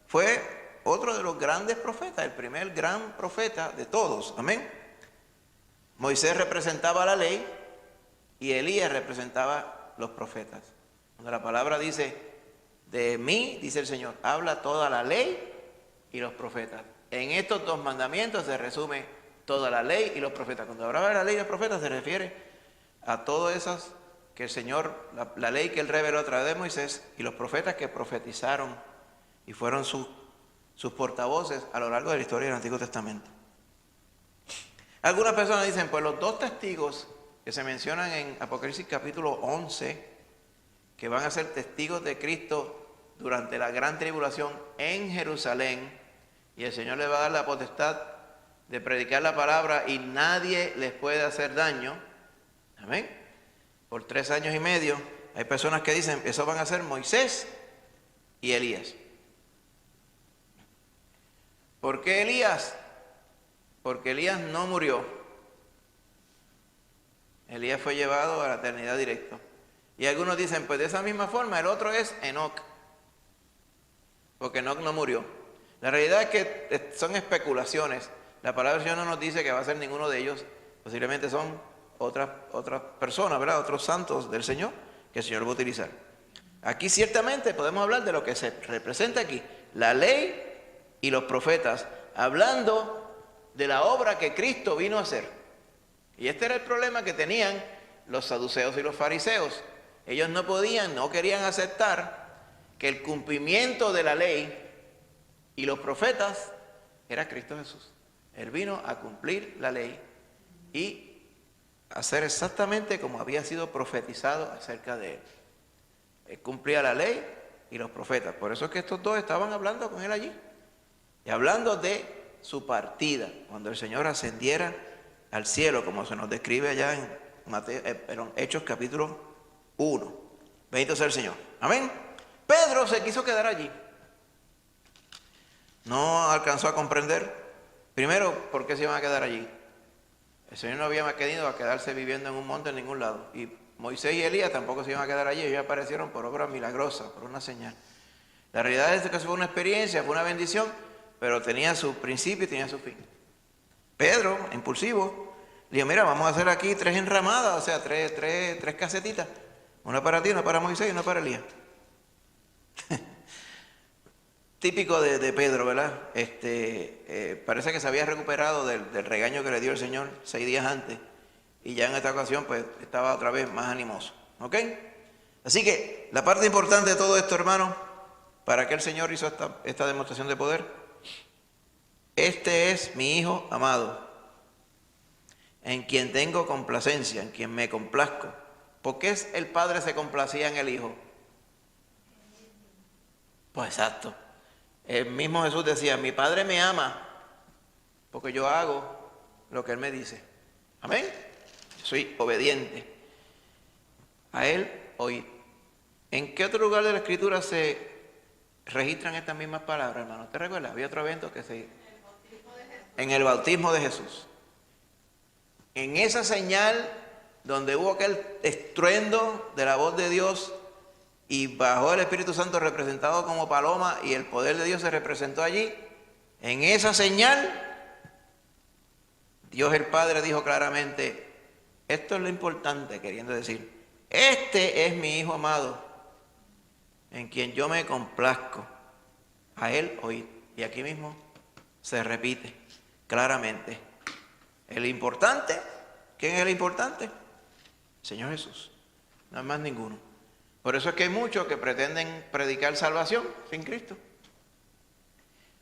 fue otro de los grandes profetas, el primer gran profeta de todos. Amén. Moisés representaba la ley y Elías representaba los profetas. Cuando la palabra dice, de mí, dice el Señor, habla toda la ley y los profetas. En estos dos mandamientos se resume toda la ley y los profetas. Cuando habla de la ley y los profetas se refiere a todas esas que el Señor, la ley que Él reveló a través de Moisés y los profetas que profetizaron y fueron sus portavoces a lo largo de la historia del Antiguo Testamento. Algunas personas dicen, pues los dos testigos que se mencionan en Apocalipsis capítulo 11, que van a ser testigos de Cristo durante la gran tribulación en Jerusalén, y el Señor les va a dar la potestad de predicar la palabra y nadie les puede hacer daño. Amén. Por 3 años y medio. Hay personas que dicen, eso van a ser Moisés y Elías. ¿Por qué Elías? Porque Elías no murió. Elías fue llevado a la eternidad directo. Y algunos dicen, pues de esa misma forma, el otro es Enoc. Porque Enoc no murió. La realidad es que son especulaciones. La palabra del Señor no nos dice que va a ser ninguno de ellos. Posiblemente son otras personas, ¿verdad? Otros santos del Señor que el Señor va a utilizar. Aquí ciertamente podemos hablar de lo que se representa aquí. La ley y los profetas, hablando de la obra que Cristo vino a hacer. Y este era el problema que tenían los saduceos y los fariseos. Ellos no querían aceptar que el cumplimiento de la ley y los profetas era Cristo Jesús. Él vino a cumplir la ley y hacer exactamente como había sido profetizado acerca de él. Él cumplía la ley y los profetas. Por eso es que estos dos estaban hablando con él allí. Y hablando de su partida, cuando el Señor ascendiera al cielo, como se nos describe allá en Hechos capítulo 1. Bendito sea el Señor. Amén. Pedro se quiso quedar allí. No alcanzó a comprender. Primero, ¿por qué se iban a quedar allí? El Señor no había querido a quedarse viviendo en un monte en ningún lado. Y Moisés y Elías tampoco se iban a quedar allí. Ellos aparecieron por obra milagrosa, por una señal. La realidad es que fue una experiencia, fue una bendición, pero tenía su principio y tenía su fin. Pedro, impulsivo, Le dijo, mira, vamos a hacer aquí 3 enramadas, o sea, tres casetitas. Una para ti, una para Moisés y una para Elías. Típico de Pedro, ¿verdad? Parece que se había recuperado del regaño que le dio el Señor 6 días antes. Y ya en esta ocasión, pues, estaba otra vez más animoso. ¿Ok? Así que, la parte importante de todo esto, hermano, ¿para qué el Señor hizo esta demostración de poder? Este es mi Hijo amado, en quien tengo complacencia, en quien me complazco. ¿Por qué el Padre se complacía en el Hijo? Pues exacto. El mismo Jesús decía, mi Padre me ama, porque yo hago lo que Él me dice. Amén. Soy obediente. A Él oír. ¿En qué otro lugar de la Escritura se registran estas mismas palabras, hermano? ¿Te recuerdas? Había otro evento que se... En el bautismo de Jesús. En esa señal donde hubo aquel estruendo de la voz de Dios y bajó el Espíritu Santo representado como paloma y el poder de Dios se representó allí, en esa señal Dios el Padre dijo claramente, esto es lo importante, queriendo decir, este es mi Hijo amado, en quien yo me complazco, a Él oíd. Y aquí mismo se repite claramente, el importante, ¿quién es el importante? Señor Jesús, no hay más ninguno. Por eso es que hay muchos que pretenden predicar salvación sin Cristo.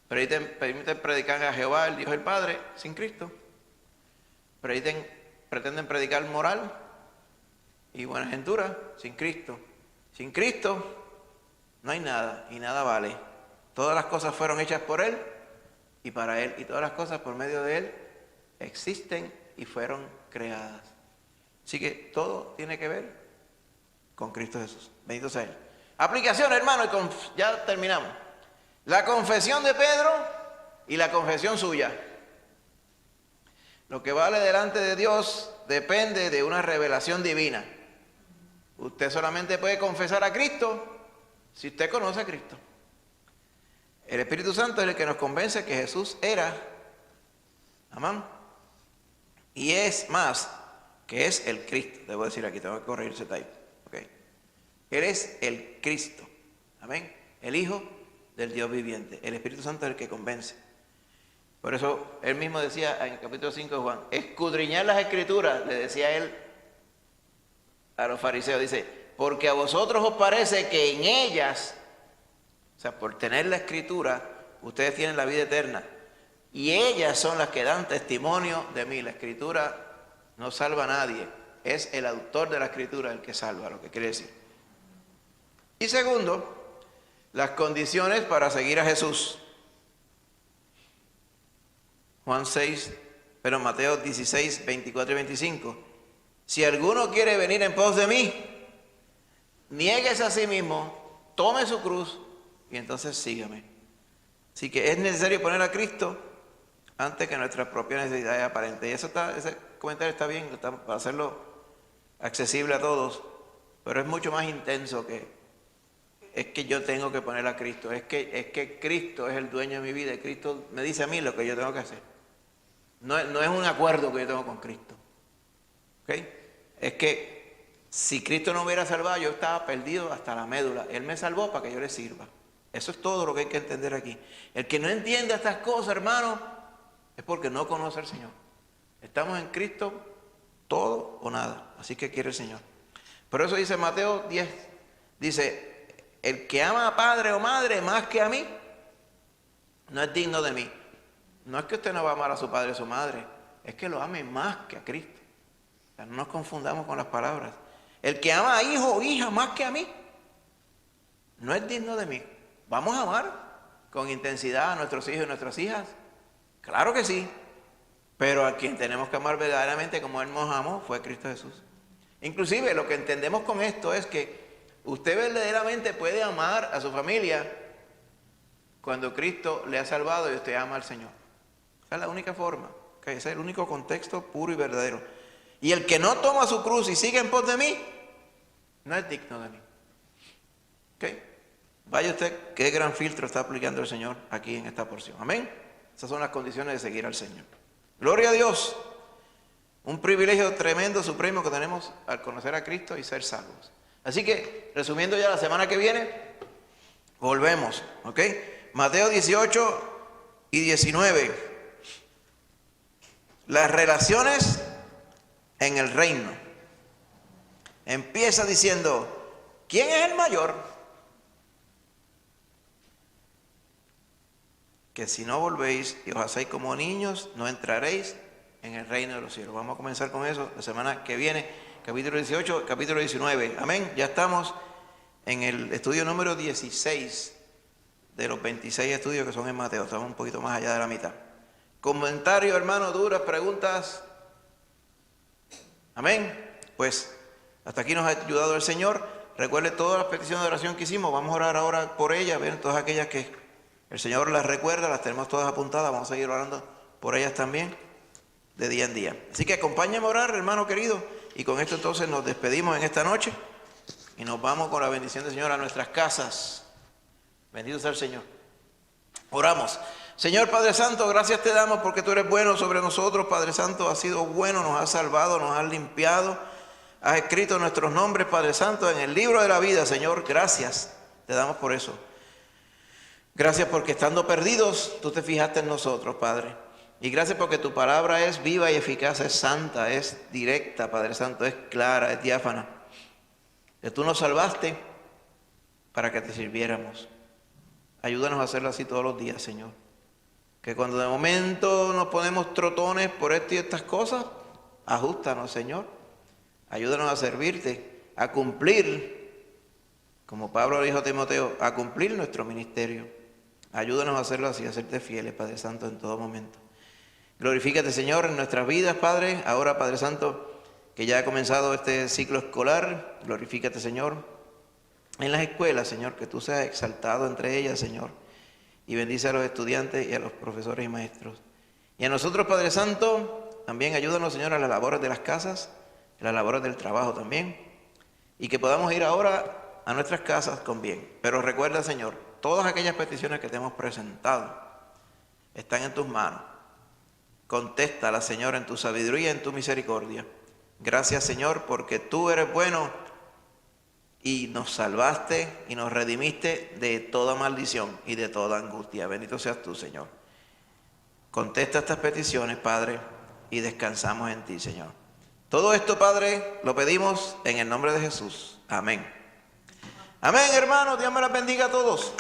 Pretenden predicar a Jehová, el Dios del Padre, sin Cristo. Pretenden predicar moral y buenaventura sin Cristo. Sin Cristo no hay nada y nada vale. Todas las cosas fueron hechas por Él y para Él, y todas las cosas por medio de Él existen y fueron creadas. Así que todo tiene que ver con Cristo Jesús. Bendito sea Él. Aplicación, hermano, y ya terminamos. La confesión de Pedro y la confesión suya. Lo que vale delante de Dios depende de una revelación divina. Usted solamente puede confesar a Cristo si usted conoce a Cristo. El Espíritu Santo es el que nos convence que Jesús era, amén, y es más, que es el Cristo. Debo decir aquí, tengo que corregir ese type. Okay. Él es el Cristo, amén, el Hijo del Dios viviente. El Espíritu Santo es el que convence. Por eso él mismo decía en el capítulo 5 de Juan, escudriñar las Escrituras, le decía él a los fariseos, dice, porque a vosotros os parece que en ellas, o sea, por tener la Escritura, ustedes tienen la vida eterna. Y ellas son las que dan testimonio de mí. La Escritura no salva a nadie. Es el autor de la Escritura el que salva, lo que quiere decir. Y segundo, las condiciones para seguir a Jesús. Mateo 16, 24 y 25. Si alguno quiere venir en pos de mí, niéguese a sí mismo, tome su cruz y entonces sígame. Así que es necesario poner a Cristo antes que nuestras propias necesidades aparentes. Y ese comentario está bien, para hacerlo accesible a todos, pero es mucho más intenso es que yo tengo que poner a Cristo. Es que Cristo es el dueño de mi vida y Cristo me dice a mí lo que yo tengo que hacer. No es un acuerdo que yo tengo con Cristo. ¿Okay? Es que si Cristo no me hubiera salvado, yo estaba perdido hasta la médula. Él me salvó para que yo le sirva. Eso es todo lo que hay que entender aquí. El que no entiende estas cosas, hermano, es porque no conoce al Señor. Estamos en Cristo, todo o nada. Así que quiere el Señor. Por eso dice Mateo 10, dice, el que ama a padre o madre más que a mí, no es digno de mí. No es que usted no va a amar a su padre o su madre, es que lo ame más que a Cristo. O sea, no nos confundamos con las palabras. El que ama a hijo o hija más que a mí, no es digno de mí. ¿Vamos a amar con intensidad a nuestros hijos y nuestras hijas? Claro que sí. Pero a quien tenemos que amar verdaderamente como Él nos amó fue Cristo Jesús. Inclusive lo que entendemos con esto es que usted verdaderamente puede amar a su familia cuando Cristo le ha salvado y usted ama al Señor. Esa es la única forma. ¿Okay? Ese es el único contexto puro y verdadero. Y el que no toma su cruz y sigue en pos de mí, no es digno de mí. ¿Okay? Vaya usted, qué gran filtro está aplicando el Señor aquí en esta porción. Amén. Esas son las condiciones de seguir al Señor. Gloria a Dios. Un privilegio tremendo, supremo que tenemos al conocer a Cristo y ser salvos. Así que, resumiendo ya, la semana que viene, volvemos, ¿ok? Mateo 18 y 19. Las relaciones en el reino. Empieza diciendo, ¿quién es el mayor? Que si no volvéis y os hacéis como niños, no entraréis en el reino de los cielos. Vamos a comenzar con eso la semana que viene, capítulo 18, capítulo 19. Amén. Ya estamos en el estudio número 16 de los 26 estudios que son en Mateo. Estamos un poquito más allá de la mitad. Comentarios, hermanos, dudas, preguntas. Amén. Pues hasta aquí nos ha ayudado el Señor. Recuerde todas las peticiones de oración que hicimos. Vamos a orar ahora por ellas. Ven, todas aquellas que el Señor las recuerda, las tenemos todas apuntadas. Vamos a seguir orando por ellas también, de día en día. Así que acompáñame a orar, hermano querido. Y con esto entonces nos despedimos en esta noche. Y nos vamos con la bendición del Señor a nuestras casas. Bendito sea el Señor. Oramos. Señor Padre Santo, gracias te damos porque tú eres bueno sobre nosotros. Padre Santo, has sido bueno, nos has salvado, nos has limpiado. Has escrito nuestros nombres, Padre Santo, en el libro de la vida, Señor. Gracias te damos por eso. Gracias porque estando perdidos, tú te fijaste en nosotros, Padre. Y gracias porque tu palabra es viva y eficaz, es santa, es directa, Padre Santo, es clara, es diáfana. Que tú nos salvaste para que te sirviéramos. Ayúdanos a hacerlo así todos los días, Señor. Que cuando de momento nos ponemos trotones por esto y estas cosas, ajustanos, Señor. Ayúdanos a servirte, a cumplir, como Pablo dijo a Timoteo, a cumplir nuestro ministerio. Ayúdanos a hacerlo así, a serte fieles, Padre Santo, en todo momento. Glorifícate, Señor, en nuestras vidas, Padre. Ahora, Padre Santo, que ya ha comenzado este ciclo escolar, glorifícate, Señor, en las escuelas, Señor, que tú seas exaltado entre ellas, Señor, y bendice a los estudiantes y a los profesores y maestros. Y a nosotros, Padre Santo, también ayúdanos, Señor, a las labores de las casas, a las labores del trabajo también, y que podamos ir ahora a nuestras casas con bien. Pero recuerda, Señor, todas aquellas peticiones que te hemos presentado están en tus manos. Contéstalas, Señor, en tu sabiduría, en tu misericordia. Gracias, Señor, porque tú eres bueno y nos salvaste y nos redimiste de toda maldición y de toda angustia. Bendito seas tú, Señor. Contesta estas peticiones, Padre, y descansamos en ti, Señor. Todo esto, Padre, lo pedimos en el nombre de Jesús. Amén. Amén, hermanos. Dios me las bendiga a todos.